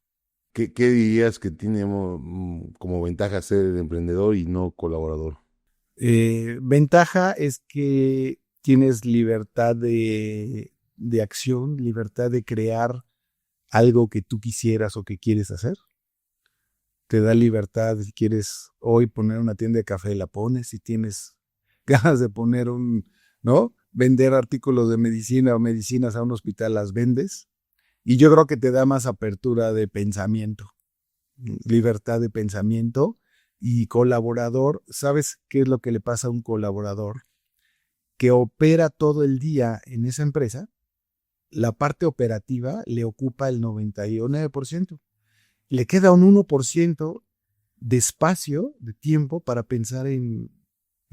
¿Qué dirías que tiene como ventaja ser emprendedor y no colaborador? Ventaja es que tienes libertad de acción, libertad de crear algo que tú quisieras o que quieres hacer. Te da libertad, si quieres hoy poner una tienda de café, la pones. Si tienes ganas de poner ¿no? Vender artículos de medicina o medicinas a un hospital, las vendes. Y yo creo que te da más apertura de pensamiento, libertad de pensamiento y colaborador. ¿Sabes qué es lo que le pasa a un colaborador? Que opera todo el día en esa empresa, la parte operativa le ocupa el 99%. Le queda un 1% de espacio, de tiempo para pensar en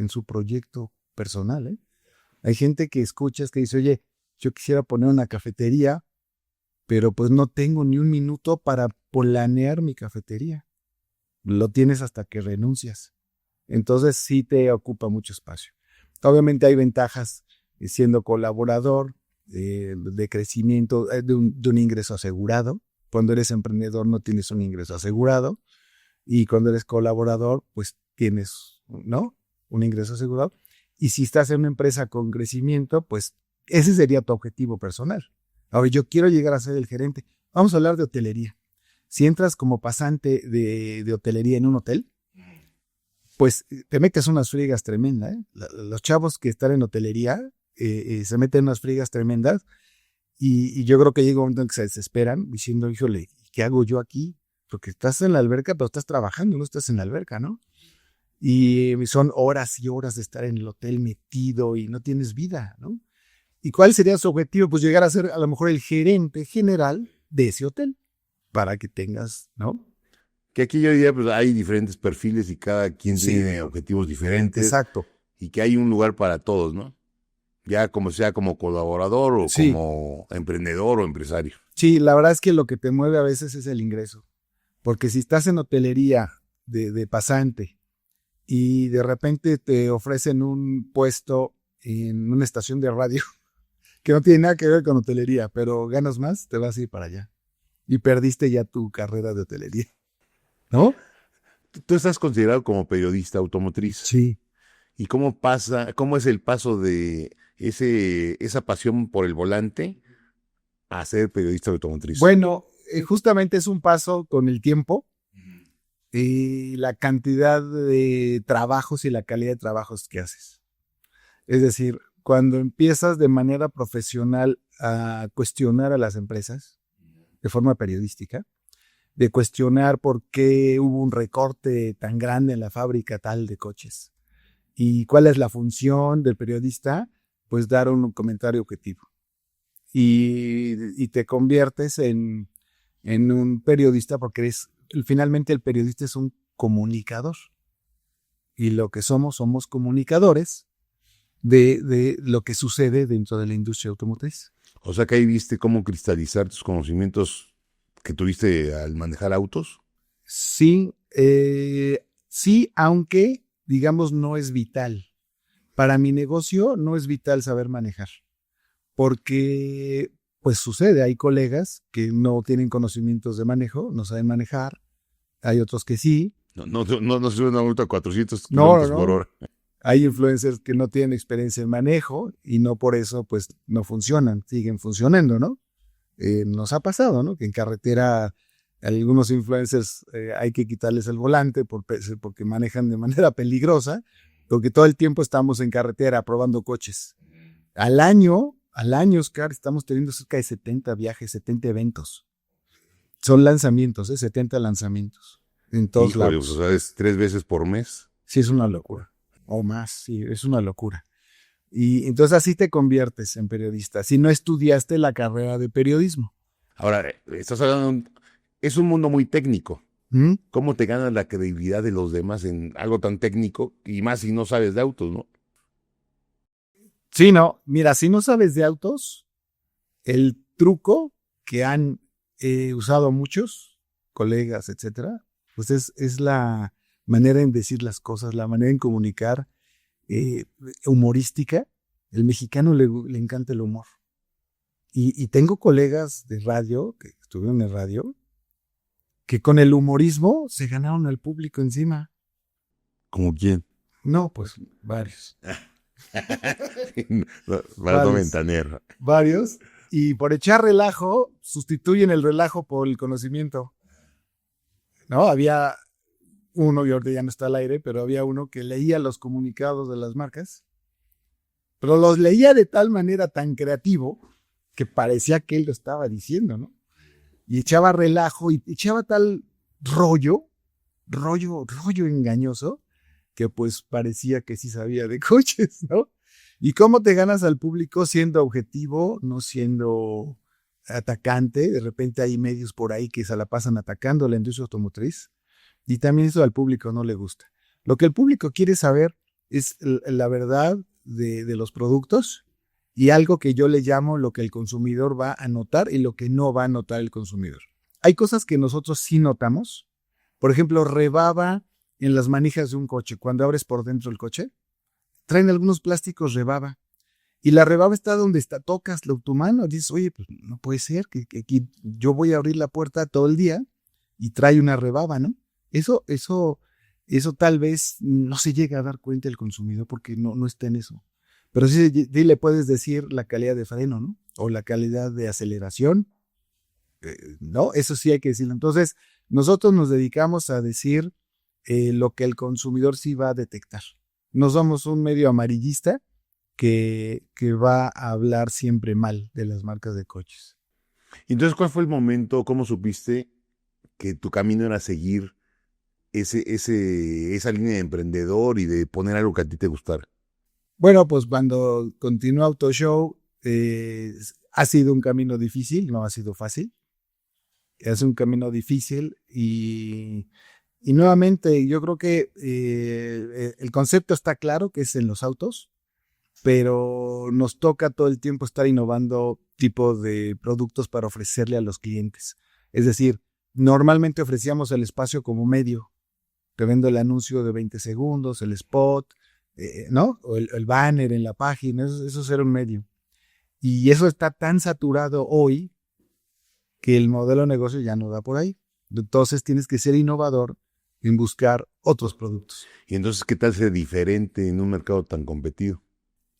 su proyecto personal, ¿eh? Hay gente que escuchas que dice, oye, yo quisiera poner una cafetería, pero pues no tengo ni un minuto para planear mi cafetería. Lo tienes hasta que renuncias. Entonces sí te ocupa mucho espacio. Obviamente hay ventajas siendo colaborador, de crecimiento, de un ingreso asegurado. Cuando eres emprendedor no tienes un ingreso asegurado y cuando eres colaborador pues tienes, ¿no? Un ingreso asegurado. Y si estás en una empresa con crecimiento, pues ese sería tu objetivo personal. Ahora, yo quiero llegar a ser el gerente. Vamos a hablar de hotelería. Si entras como pasante de hotelería en un hotel, pues te metes unas friegas tremendas, ¿eh? Los chavos que están en hotelería se meten unas friegas tremendas y yo creo que llega un momento en que se desesperan diciendo, híjole, ¿qué hago yo aquí? Porque estás en la alberca, pero estás trabajando, no estás en la alberca, ¿no? Y son horas y horas de estar en el hotel metido y no tienes vida, ¿no? ¿Y cuál sería su objetivo? Pues llegar a ser a lo mejor el gerente general de ese hotel para que tengas, ¿no? Que aquí yo diría, pues hay diferentes perfiles y cada quien Sí, tiene objetivos diferentes exacto. y que hay un lugar para todos, ¿no? Ya como sea como colaborador o Sí. como emprendedor o empresario. Sí, la verdad es que lo que te mueve a veces es el ingreso. Porque si estás en hotelería de pasante y de repente te ofrecen un puesto en una estación de radio que no tiene nada que ver con hotelería, pero ganas más, te vas a ir para allá. Y perdiste ya tu carrera de hotelería, ¿no? Tú estás considerado como periodista automotriz. Sí. ¿Y cómo es el paso de esa pasión por el volante a ser periodista automotriz? Bueno, justamente es un paso con el tiempo la cantidad de trabajos y la calidad de trabajos que haces. Es decir, cuando empiezas de manera profesional a cuestionar a las empresas de forma periodística, de cuestionar por qué hubo un recorte tan grande en la fábrica tal de coches y cuál es la función del periodista, pues dar un comentario objetivo. Y te conviertes en un periodista porque finalmente el periodista es un comunicador. Y lo que somos comunicadores de lo que sucede dentro de la industria automotriz. O sea que ahí viste cómo cristalizar tus conocimientos que tuviste al manejar autos. Sí, sí, aunque digamos no es vital. Para mi negocio no es vital saber manejar, porque pues sucede, hay colegas que no tienen conocimientos de manejo, no saben manejar, hay otros que sí. No sube una multa a 400 No, kilómetros por hora. Hay influencers que no tienen experiencia en manejo y no por eso pues no funcionan, siguen funcionando, ¿no? Nos ha pasado, ¿no? Que en carretera algunos influencers hay que quitarles el volante porque manejan de manera peligrosa, porque todo el tiempo estamos en carretera probando coches. Al año, Oscar, estamos teniendo cerca de 70 viajes, 70 eventos. Son lanzamientos, 70 lanzamientos en todos Híjole, lados. pues, o sea, es 3 veces por mes. Sí, es una locura. O más, sí, es una locura. Y entonces así te conviertes en periodista, si no estudiaste la carrera de periodismo. Ahora, estás hablando, es un mundo muy técnico. ¿Mm? ¿Cómo te ganas la credibilidad de los demás en algo tan técnico y más si no sabes de autos, ¿no? Sí, no, mira, si no sabes de autos, el truco que han usado muchos colegas, etcétera, pues es la manera en decir las cosas, la manera en comunicar, humorística. El mexicano le encanta el humor. Y tengo colegas de radio, que estuvieron en radio, que con el humorismo se ganaron al público encima. ¿Como quién? No, pues varios. Para no ventanear. Varios. Y por echar relajo, sustituyen el relajo por el conocimiento. ¿No? Había uno, y ahorita ya no está al aire, pero había uno que leía los comunicados de las marcas, pero los leía de tal manera tan creativo que parecía que él lo estaba diciendo, ¿no? Y echaba relajo y echaba tal rollo engañoso, que pues parecía que sí sabía de coches, ¿no? ¿Y cómo te ganas al público? Siendo objetivo, no siendo atacante. De repente hay medios por ahí que se la pasan atacando a la industria automotriz y también eso al público no le gusta. Lo que el público quiere saber es la verdad de los productos y algo que yo le llamo lo que el consumidor va a notar y lo que no va a notar el consumidor. Hay cosas que nosotros sí notamos. Por ejemplo, rebaba en las manijas de un coche. Cuando abres por dentro el coche, traen algunos plásticos rebaba. Y la rebaba está donde está, tocas tu mano, dices, oye, pues no puede ser que aquí yo voy a abrir la puerta todo el día y trae una rebaba, ¿no? Eso tal vez no se llega a dar cuenta el consumidor porque no está en eso. Pero sí le puedes decir la calidad de freno, ¿no? O la calidad de aceleración, ¿no? Eso sí hay que decirlo. Entonces, nosotros nos dedicamos a decir lo que el consumidor sí va a detectar. No somos un medio amarillista que va a hablar siempre mal de las marcas de coches. Entonces, ¿cuál fue el momento, cómo supiste que tu camino era seguir esa línea de emprendedor y de poner algo que a ti te gustara? Bueno, pues cuando continuó Autoshow, ha sido un camino difícil, no ha sido fácil. Es un camino difícil y nuevamente yo creo que el concepto está claro, que es en los autos, pero nos toca todo el tiempo estar innovando tipos de productos para ofrecerle a los clientes. Es decir, normalmente ofrecíamos el espacio como medio. Te vendo el anuncio de 20 segundos, el spot, ¿no? O el banner en la página, eso era un medio. Y eso está tan saturado hoy que el modelo de negocio ya no da por ahí. Entonces tienes que ser innovador en buscar otros productos. Y entonces, ¿qué tal ser diferente en un mercado tan competido?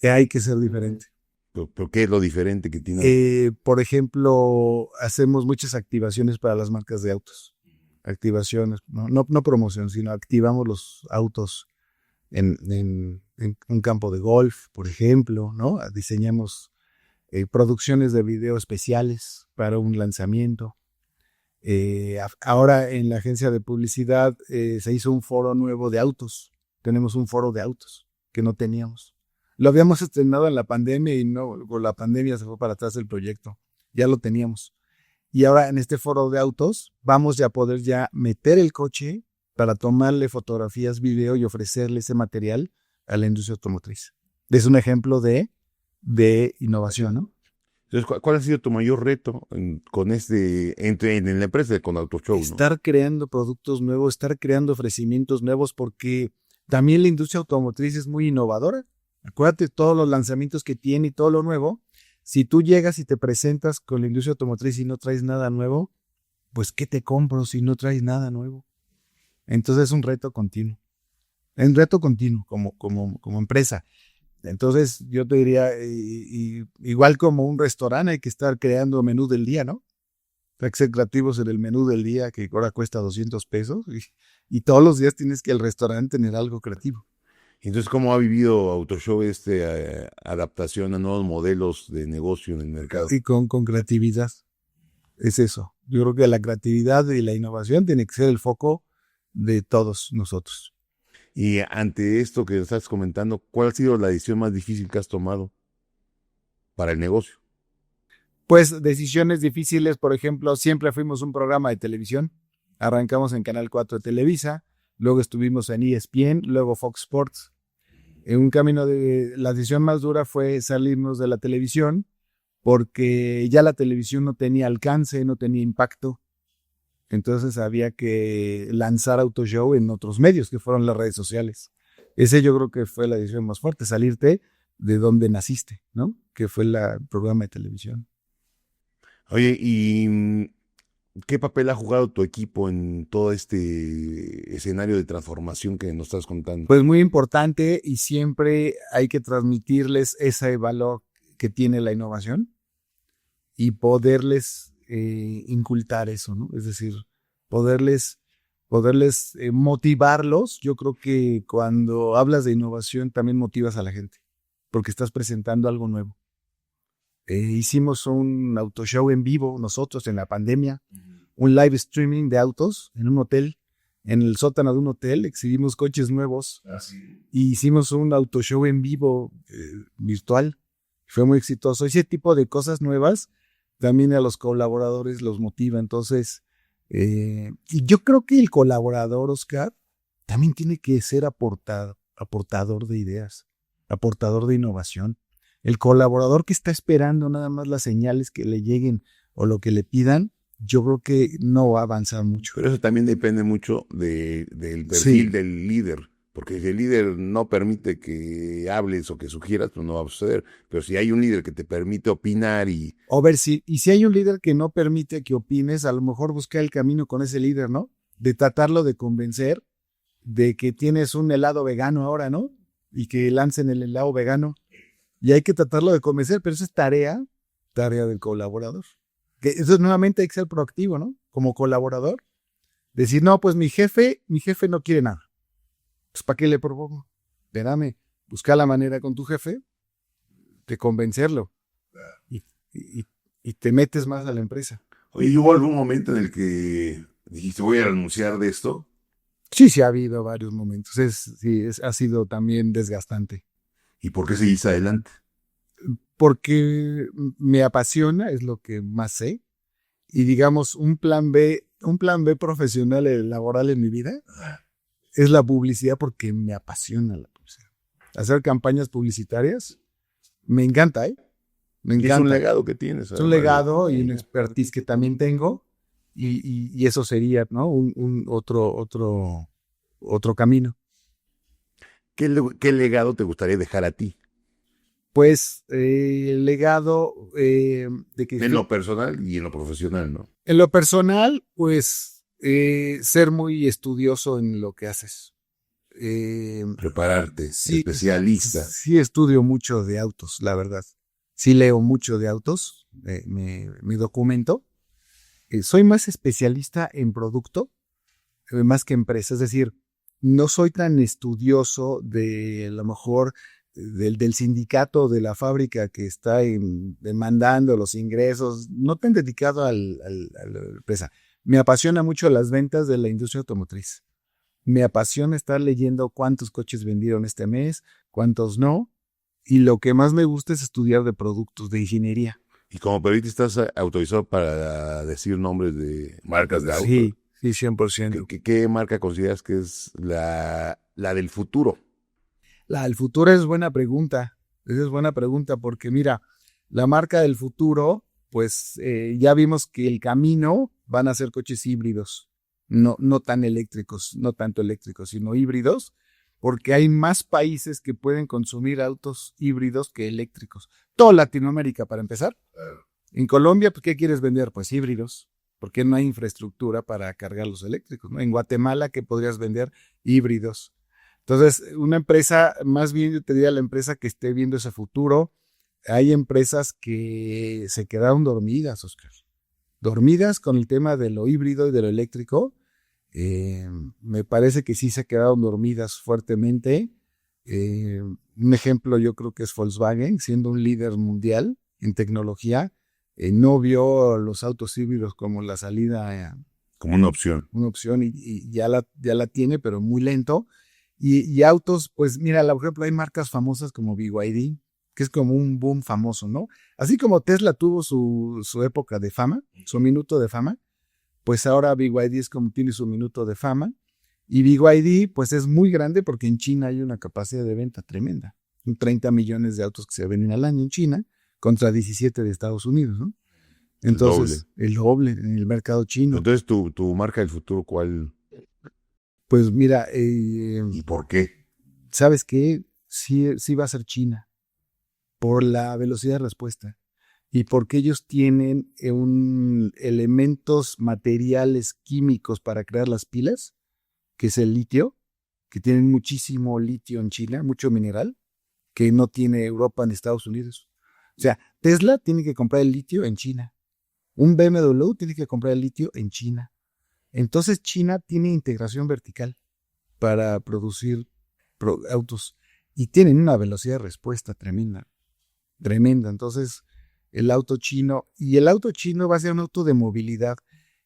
Hay que ser diferente. ¿Pero qué es lo diferente que tiene? Por ejemplo, hacemos muchas activaciones para las marcas de autos. Activaciones, no promoción, sino activamos los autos en un campo de golf, por ejemplo, ¿no? Diseñamos producciones de video especiales para un lanzamiento. Ahora en la agencia de publicidad se hizo un foro nuevo de autos. Tenemos un foro de autos que no teníamos. Lo habíamos estrenado en la pandemia y no, con la pandemia se fue para atrás el proyecto. Ya lo teníamos. Y ahora en este foro de autos vamos a poder ya meter el coche para tomarle fotografías, video y ofrecerle ese material a la industria automotriz. Es un ejemplo de innovación, ¿no? Entonces, ¿cuál ha sido tu mayor reto en la empresa con Autoshow? Estar creando productos nuevos, estar creando ofrecimientos nuevos, porque también la industria automotriz es muy innovadora. Acuérdate todos los lanzamientos que tiene y todo lo nuevo. Si tú llegas y te presentas con la industria automotriz y no traes nada nuevo, pues ¿qué te compro si no traes nada nuevo? Entonces es un reto continuo. Es un reto continuo como empresa. Entonces yo te diría, igual como un restaurante hay que estar creando menú del día, ¿no? Hay que ser creativos en el menú del día que ahora cuesta $200 y todos los días tienes que el restaurante tener algo creativo. Entonces, ¿cómo ha vivido Autoshow adaptación a nuevos modelos de negocio en el mercado? Y con creatividad. Es eso. Yo creo que la creatividad y la innovación tiene que ser el foco de todos nosotros. Y ante esto que estás comentando, ¿cuál ha sido la decisión más difícil que has tomado para el negocio? Pues decisiones difíciles, por ejemplo, siempre fuimos un programa de televisión. Arrancamos en Canal 4 de Televisa, luego estuvimos en ESPN, luego Fox Sports. En un camino la decisión más dura fue salirnos de la televisión porque ya la televisión no tenía alcance, no tenía impacto. Entonces había que lanzar Autoshow en otros medios, que fueron las redes sociales. Ese yo creo que fue la decisión más fuerte, salirte de donde naciste, ¿no? Que fue el programa de televisión. Oye, ¿y qué papel ha jugado tu equipo en todo este escenario de transformación que nos estás contando? Pues muy importante y siempre hay que transmitirles ese valor que tiene la innovación y poderles incultar eso, ¿no? Es decir, poderles motivarlos. Yo creo que cuando hablas de innovación también motivas a la gente porque estás presentando algo nuevo. Hicimos un autoshow en vivo nosotros en la pandemia, un live streaming de autos en un hotel, en el sótano de un hotel, exhibimos coches nuevos y hicimos un autoshow en vivo virtual. Fue muy exitoso. Ese tipo de cosas nuevas también a los colaboradores los motiva. Entonces, y yo creo que el colaborador, Oscar, también tiene que ser aportador de ideas, aportador de innovación. El colaborador que está esperando nada más las señales que le lleguen o lo que le pidan, yo creo que no va a avanzar mucho. Pero eso también depende mucho del perfil del líder, porque si el líder no permite que hables o que sugieras, pues no va a suceder. Pero si hay un líder que te permite opinar y si hay un líder que no permite que opines, a lo mejor buscar el camino con ese líder, ¿no? De tratarlo de convencer de que tienes un helado vegano ahora, ¿no? Y que lancen el helado vegano. Y hay que tratarlo de convencer, pero eso es tarea del colaborador. Que eso nuevamente hay que ser proactivo, ¿no? Como colaborador. Decir, no, pues mi jefe no quiere nada. Pues ¿para qué le propongo? Espérame, busca la manera con tu jefe de convencerlo. Y te metes más a la empresa. Oye, ¿hubo algún momento en el que dijiste voy a renunciar de esto? Sí, ha habido varios momentos. Ha sido también desgastante. ¿Y por qué seguiste adelante? Porque me apasiona, es lo que más sé. Y digamos, un plan B profesional y laboral en mi vida es la publicidad porque me apasiona la publicidad. Hacer campañas publicitarias me encanta, ¿eh? Me encanta. Es un legado que tienes. Es un legado y una expertise que también tengo y eso sería, ¿no? Otro camino. ¿Qué legado te gustaría dejar a ti? Pues el legado de que... En lo personal y en lo profesional, ¿no? En lo personal, pues ser muy estudioso en lo que haces. Prepararte, Sí, especialista. Sí estudio mucho de autos, la verdad. Sí leo mucho de autos, me documento. Soy más especialista en producto, más que empresa. Es decir, no soy tan estudioso de a lo mejor del sindicato de la fábrica que está demandando los ingresos, no tan dedicado a la empresa. Me apasiona mucho las ventas de la industria automotriz. Me apasiona estar leyendo cuántos coches vendieron este mes, cuántos no, y lo que más me gusta es estudiar de productos, de ingeniería. Y como periodista estás autorizado para decir nombres de marcas de autos. Sí, 100%. ¿Qué marca consideras que es la del futuro? La del futuro es buena pregunta. Esa es buena pregunta porque mira, la marca del futuro, pues ya vimos que el camino van a ser coches híbridos, no tan eléctricos, no tanto eléctricos, sino híbridos. porque hay más países que pueden consumir autos híbridos que eléctricos. Toda Latinoamérica, para empezar. En Colombia, pues, ¿qué quieres vender? Pues híbridos, porque no hay infraestructura para cargar los eléctricos, ¿no? En Guatemala, ¿qué podrías vender? Híbridos. Entonces, una empresa, más bien yo te diría la empresa que esté viendo ese futuro. Hay empresas que se quedaron dormidas, Oscar. Dormidas con el tema de lo híbrido y de lo eléctrico. Me parece que sí se quedaron dormidas fuertemente. Un ejemplo yo creo que es Volkswagen, siendo un líder mundial en tecnología, no vio los autos híbridos como la salida, Como una opción. y ya la tiene, pero muy lento. Y autos, pues mira, por ejemplo, hay marcas famosas como BYD, que es como un boom famoso, ¿no? Así como Tesla tuvo su época de fama, su minuto de fama, pues ahora BYD es como tiene su minuto de fama. Y BYD, pues es muy grande porque en China hay una capacidad de venta tremenda. Son 30 millones de autos que se venden al año en China contra 17 de Estados Unidos, ¿no? Entonces, el doble en el mercado chino. Entonces, tu marca del futuro, ¿cuál? Pues mira, ¿Y por qué? ¿sabes qué? Sí va a ser China por la velocidad de respuesta y porque ellos tienen elementos materiales químicos para crear las pilas, que es el litio, que tienen muchísimo litio en China, mucho mineral, que no tiene Europa ni Estados Unidos. O sea, Tesla tiene que comprar el litio en China. Un BMW tiene que comprar el litio en China. Entonces China tiene integración vertical para producir autos y tienen una velocidad de respuesta tremenda, tremenda. Entonces el auto chino va a ser un auto de movilidad.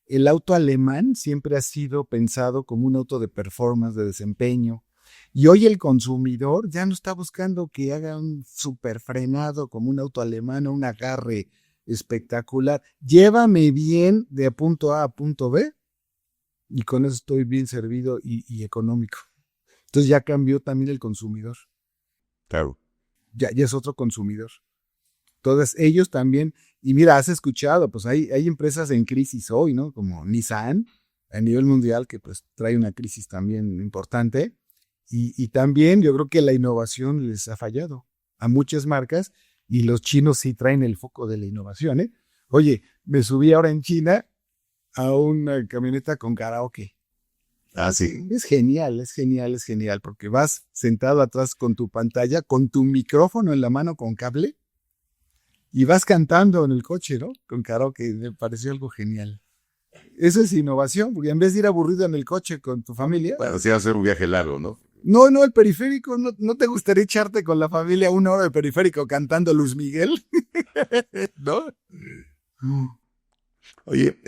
El auto alemán siempre ha sido pensado como un auto de performance, de desempeño. Y hoy el consumidor ya no está buscando que haga un super frenado como un auto alemán o un agarre espectacular. Llévame bien de punto A a punto B y con eso estoy bien servido y económico. Entonces ya cambió también el consumidor. Claro. Ya es otro consumidor. Entonces ellos también, y mira, has escuchado, pues hay empresas en crisis hoy, ¿no? Como Nissan a nivel mundial que pues trae una crisis también importante. Y también yo creo que la innovación les ha fallado a muchas marcas y los chinos sí traen el foco de la innovación, ¿eh? Oye, me subí ahora en China a una camioneta con karaoke. Ah, sí. Es genial, porque vas sentado atrás con tu pantalla, con tu micrófono en la mano con cable y vas cantando en el coche, ¿no? Con karaoke, me pareció algo genial. Eso es innovación, porque en vez de ir aburrido en el coche con tu familia. Bueno, sí va a ser un viaje largo, ¿no? No, el periférico, ¿no te gustaría echarte con la familia 1 hora de periférico cantando Luis Miguel? ¿No? Oye,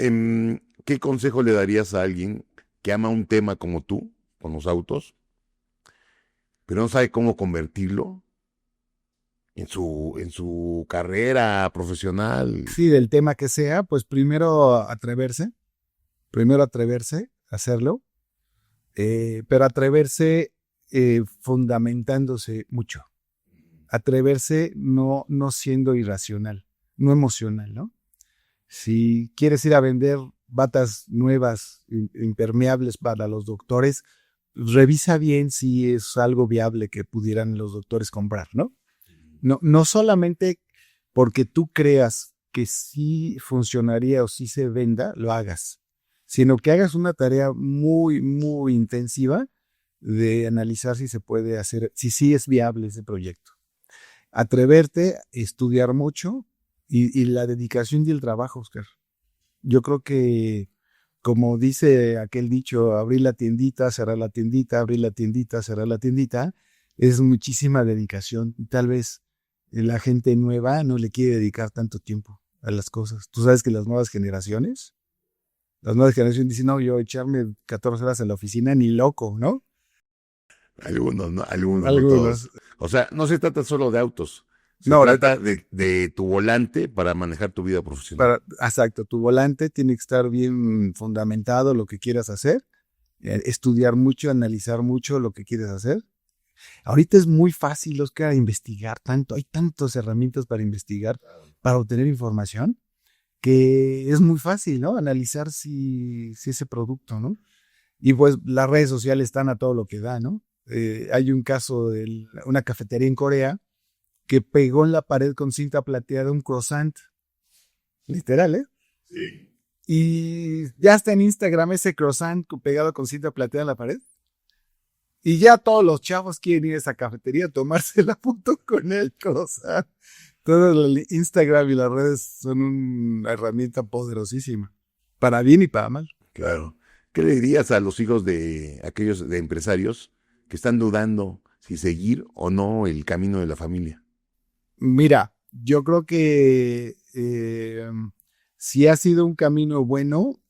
¿qué consejo le darías a alguien que ama un tema como tú, con los autos, pero no sabe cómo convertirlo en su carrera profesional? Sí, del tema que sea, pues primero atreverse a hacerlo, pero atreverse fundamentándose mucho. Atreverse no siendo irracional, no emocional, ¿no? Si quieres ir a vender batas nuevas, impermeables para los doctores, revisa bien si es algo viable que pudieran los doctores comprar, ¿no? No solamente porque tú creas que sí funcionaría o sí se venda, lo hagas, sino que hagas una tarea muy, muy intensiva de analizar si se puede hacer, si sí es viable ese proyecto. Atreverte, estudiar mucho y la dedicación y el trabajo, Oscar. Yo creo que, como dice aquel dicho, abrir la tiendita, cerrar la tiendita, abrir la tiendita, cerrar la tiendita, es muchísima dedicación. Tal vez la gente nueva no le quiere dedicar tanto tiempo a las cosas. Tú sabes que las nuevas generaciones dicen, no, yo echarme 14 horas en la oficina, ni loco, ¿no? Algunos, ¿no? Algunos, no todos. O sea, no se trata solo de autos. Se trata de tu volante para manejar tu vida profesional. Exacto, tu volante tiene que estar bien fundamentado lo que quieras hacer, estudiar mucho, analizar mucho lo que quieres hacer. Ahorita es muy fácil, Oscar, investigar tanto, hay tantas herramientas para investigar, para obtener información, que es muy fácil, ¿no? Analizar si ese producto, ¿no? Y pues las redes sociales están a todo lo que da, ¿no? Hay un caso de una cafetería en Corea que pegó en la pared con cinta plateada un croissant. Literal, ¿eh? Sí. Y ya está en Instagram ese croissant pegado con cinta plateada en la pared. Y ya todos los chavos quieren ir a esa cafetería a tomarse la foto con el croissant. Todo el Instagram y las redes son una herramienta poderosísima. Para bien y para mal. Claro. ¿Qué le dirías a los hijos de aquellos de empresarios que están dudando si seguir o no el camino de la familia? Mira, yo creo que si ha sido un camino bueno,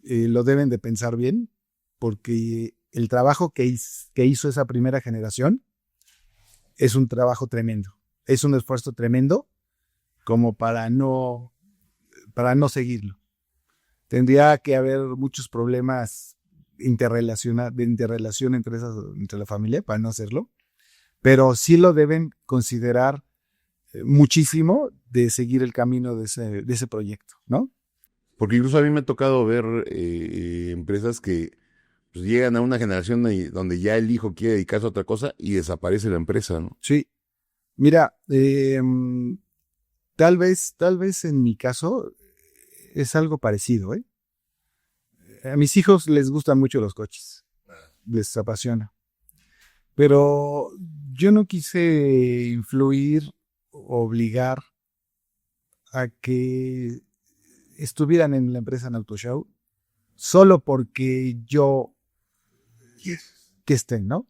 lo deben de pensar bien, porque el trabajo que hizo esa primera generación es un trabajo tremendo, es un esfuerzo tremendo como para no seguirlo. Tendría que haber muchos problemas de interrelación entre la familia para no hacerlo, pero sí lo deben considerar muchísimo de seguir el camino de ese proyecto, ¿no? Porque incluso a mí me ha tocado ver empresas que pues, llegan a una generación donde ya el hijo quiere dedicarse a otra cosa y desaparece la empresa, ¿no? Sí. Mira, tal vez en mi caso es algo parecido, ¿eh? A mis hijos les gustan mucho los coches, les apasiona. Pero yo no quise influir, obligar a que estuvieran en la empresa en Autoshow solo porque yo que estén, ¿no?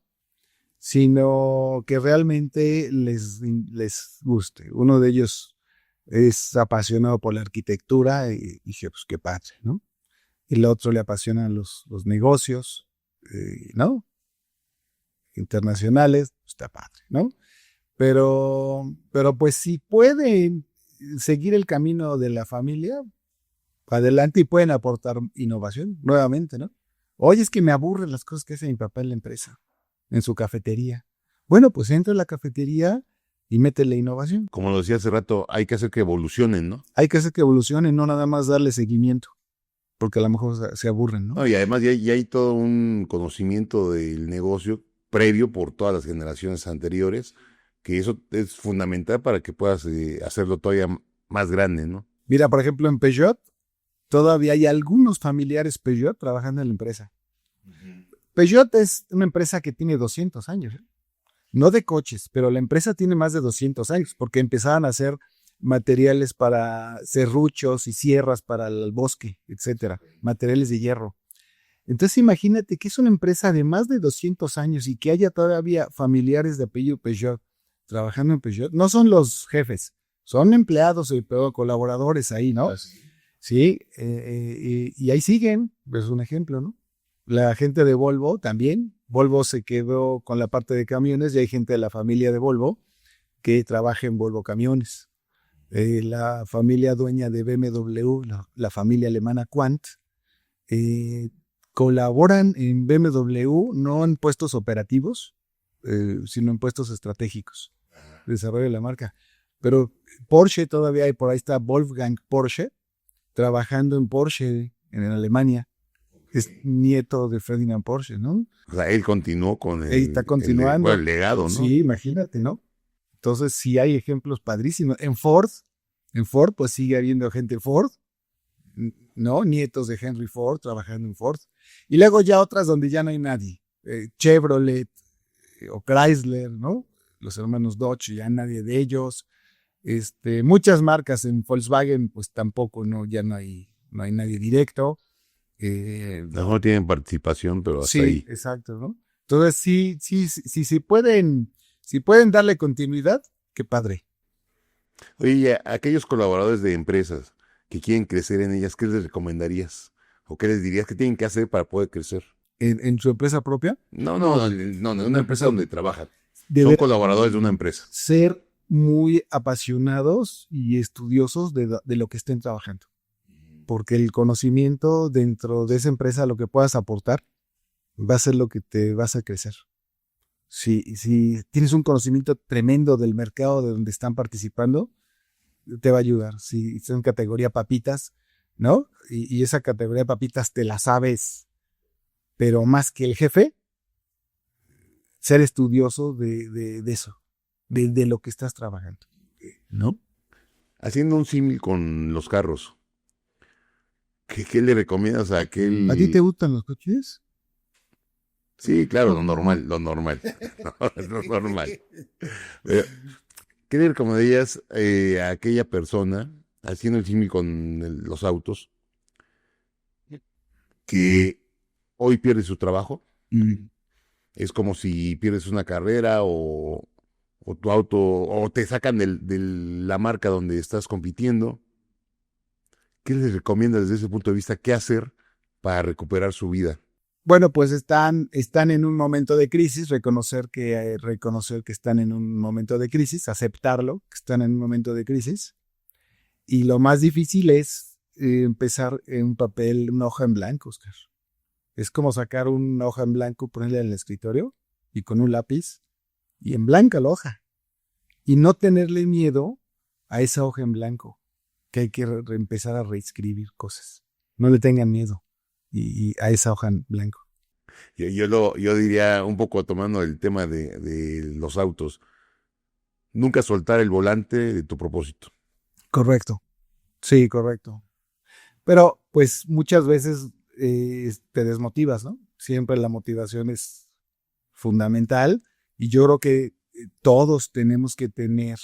Sino que realmente les guste. Uno de ellos es apasionado por la arquitectura y dije, pues qué padre, ¿no? Y el otro le apasionan los negocios, ¿no? Internacionales, pues está padre, ¿no? Pero pues si pueden seguir el camino de la familia, adelante y pueden aportar innovación nuevamente, ¿no? Oye, es que me aburren las cosas que hace mi papá en la empresa, en su cafetería. Bueno, pues entra a la cafetería y métele innovación. Como lo decía hace rato, hay que hacer que evolucionen, ¿no? Hay que hacer que evolucionen, no nada más darle seguimiento, porque a lo mejor se aburren, ¿no? No, y además ya hay todo un conocimiento del negocio previo por todas las generaciones anteriores, que eso es fundamental para que puedas hacerlo todavía más grande, ¿no? Mira, por ejemplo, en Peugeot, todavía hay algunos familiares Peugeot trabajando en la empresa. Peugeot es una empresa que tiene 200 años, ¿eh? No de coches, pero la empresa tiene más de 200 años, porque empezaban a hacer materiales para serruchos y sierras para el bosque, etcétera, materiales de hierro. Entonces imagínate que es una empresa de más de 200 años y que haya todavía familiares de apellido Peugeot trabajando en Peugeot. No son los jefes, son empleados y colaboradores ahí, ¿no? Sí, y ahí siguen, es un ejemplo, ¿no? La gente de Volvo también. Volvo se quedó con la parte de camiones y hay gente de la familia de Volvo que trabaja en Volvo Camiones. La familia dueña de BMW, la familia alemana Quant, colaboran en BMW no en puestos operativos, sino en puestos estratégicos, desarrollo de la marca. Pero Porsche todavía hay, por ahí está Wolfgang Porsche, trabajando en Porsche en Alemania. Es nieto de Ferdinand Porsche, ¿no? O sea, él continuó con Está continuando. el legado, ¿no? Sí, imagínate, ¿no? Entonces, sí hay ejemplos padrísimos. En Ford, pues sigue habiendo gente Ford, ¿no? Nietos de Henry Ford trabajando en Ford. Y luego ya otras donde ya no hay nadie. Chevrolet o Chrysler, ¿no? Los hermanos Dodge, ya nadie de ellos. Muchas marcas en Volkswagen, pues tampoco, ¿no? Ya no hay nadie directo. No tienen participación, pero hasta sí, ahí. Exacto, ¿no? Entonces, sí pueden darle continuidad, qué padre. Oye, y a aquellos colaboradores de empresas que quieren crecer en ellas, ¿qué les recomendarías? ¿O qué les dirías que tienen que hacer para poder crecer? ¿En su empresa propia? No, en una empresa donde trabajan. Son Deben colaboradores de una empresa. ser muy apasionados y estudiosos de lo que estén trabajando. Porque el conocimiento dentro de esa empresa, lo que puedas aportar, va a ser lo que te vas a crecer. Si tienes un conocimiento tremendo del mercado de donde están participando, te va a ayudar. Si son categoría papitas, ¿no? Y esa categoría de papitas te la sabes, pero más que el jefe, ser estudioso de eso, de lo que estás trabajando, ¿no? Haciendo un símil con los carros, ¿qué le recomiendas a aquel? ¿A ti te gustan los coches? Sí, claro, lo normal. Lo normal. ¿Qué le recomendarías a aquella persona, haciendo el símil con los autos, que hoy pierde su trabajo? Es como si pierdes una carrera o tu auto, o te sacan de la marca donde estás compitiendo. ¿Qué les recomiendas desde ese punto de vista? ¿Qué hacer para recuperar su vida? Bueno, pues están en un momento de crisis, reconocer que están en un momento de crisis, aceptarlo, que están en un momento de crisis. Y lo más difícil es empezar en un papel, una hoja en blanco, Oscar. Es como sacar una hoja en blanco, ponerla en el escritorio y con un lápiz y en blanca la hoja. Y no tenerle miedo a esa hoja en blanco, que hay que empezar a reescribir cosas. No le tengan miedo y a esa hoja en blanco. Yo diría, un poco tomando el tema de los autos, nunca soltar el volante de tu propósito. Correcto. Sí, correcto. Pero pues muchas veces te desmotivas, ¿no? Siempre la motivación es fundamental y yo creo que todos tenemos que tener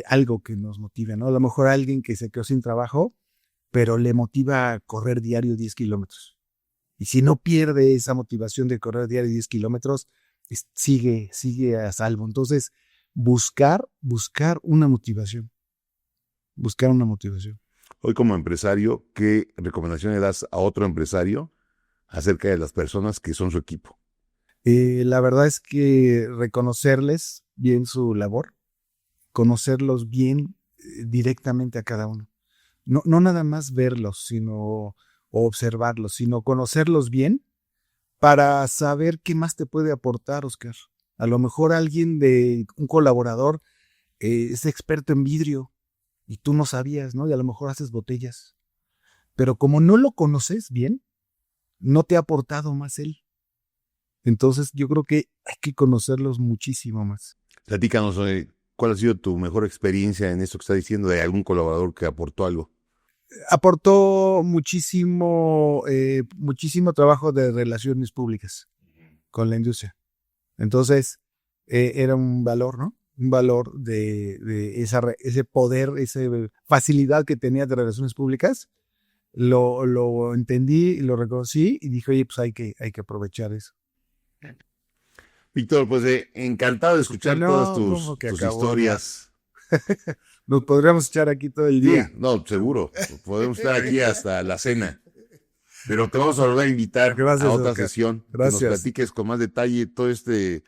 algo que nos motive, ¿no? A lo mejor alguien que se quedó sin trabajo, pero le motiva a correr diario 10 kilómetros. Y si no pierde esa motivación de correr diario 10 kilómetros, sigue a salvo. Entonces, buscar una motivación. Buscar una motivación. Hoy como empresario, ¿qué recomendación le das a otro empresario acerca de las personas que son su equipo? La verdad es que reconocerles bien su labor, conocerlos bien directamente a cada uno. No nada más verlos, o observarlos, sino conocerlos bien para saber qué más te puede aportar, Oscar. A lo mejor un colaborador es experto en vidrio y tú no sabías, ¿no? Y a lo mejor haces botellas. Pero como no lo conoces bien, no te ha aportado más él. Entonces yo creo que hay que conocerlos muchísimo más. Platícanos, ¿cuál ha sido tu mejor experiencia en esto que estás diciendo de algún colaborador que aportó algo? Aportó muchísimo trabajo de relaciones públicas con la industria. Entonces, era un valor, ¿no? Un valor de ese poder, esa facilidad que tenía de relaciones públicas. Lo entendí, lo reconocí y dije, oye, pues hay que aprovechar eso. Víctor, pues encantado de escuchar todas tus historias. Nos podríamos echar aquí todo el día. Sí, no, seguro. Podemos estar aquí hasta la cena. Pero te vamos a volver a invitar a otra sesión. Gracias. Que nos platiques con más detalle todo este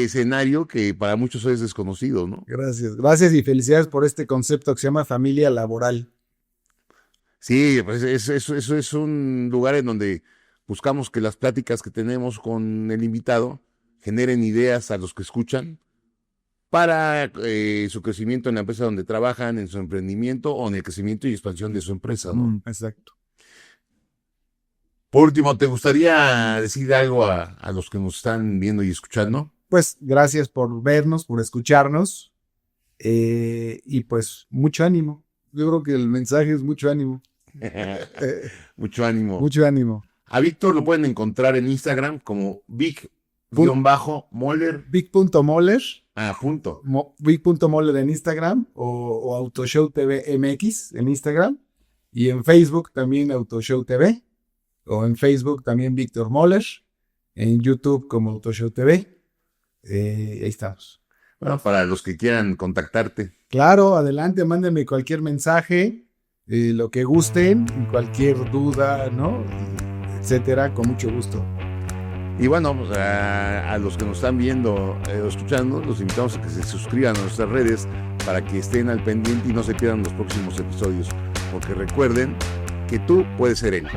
escenario que para muchos es desconocido, ¿no? Gracias y felicidades por este concepto que se llama familia laboral. Sí, pues eso es un lugar en donde buscamos que las pláticas que tenemos con el invitado generen ideas a los que escuchan para su crecimiento en la empresa donde trabajan, en su emprendimiento o en el crecimiento y expansión de su empresa, ¿no? Exacto. Por último, ¿te gustaría decir algo a los que nos están viendo y escuchando? Pues gracias por vernos, por escucharnos y pues mucho ánimo. Yo creo que el mensaje es mucho ánimo. Mucho ánimo. Mucho ánimo. A Víctor lo pueden encontrar en Instagram como Vic-Moller. Vic.Moller. Punto. Vic.Moller en Instagram o Autoshow TV MX en Instagram. Y en Facebook también Autoshow TV. O en Facebook también Víctor Moller. En YouTube como Autoshow TV. Ahí estamos. Bueno, para los que quieran contactarte. Claro, adelante, mándenme cualquier mensaje, lo que gusten, cualquier duda, ¿no? Etcétera, con mucho gusto. Y bueno, pues a los que nos están viendo o escuchando, los invitamos a que se suscriban a nuestras redes para que estén al pendiente y no se pierdan los próximos episodios. Porque recuerden que tú puedes ser él.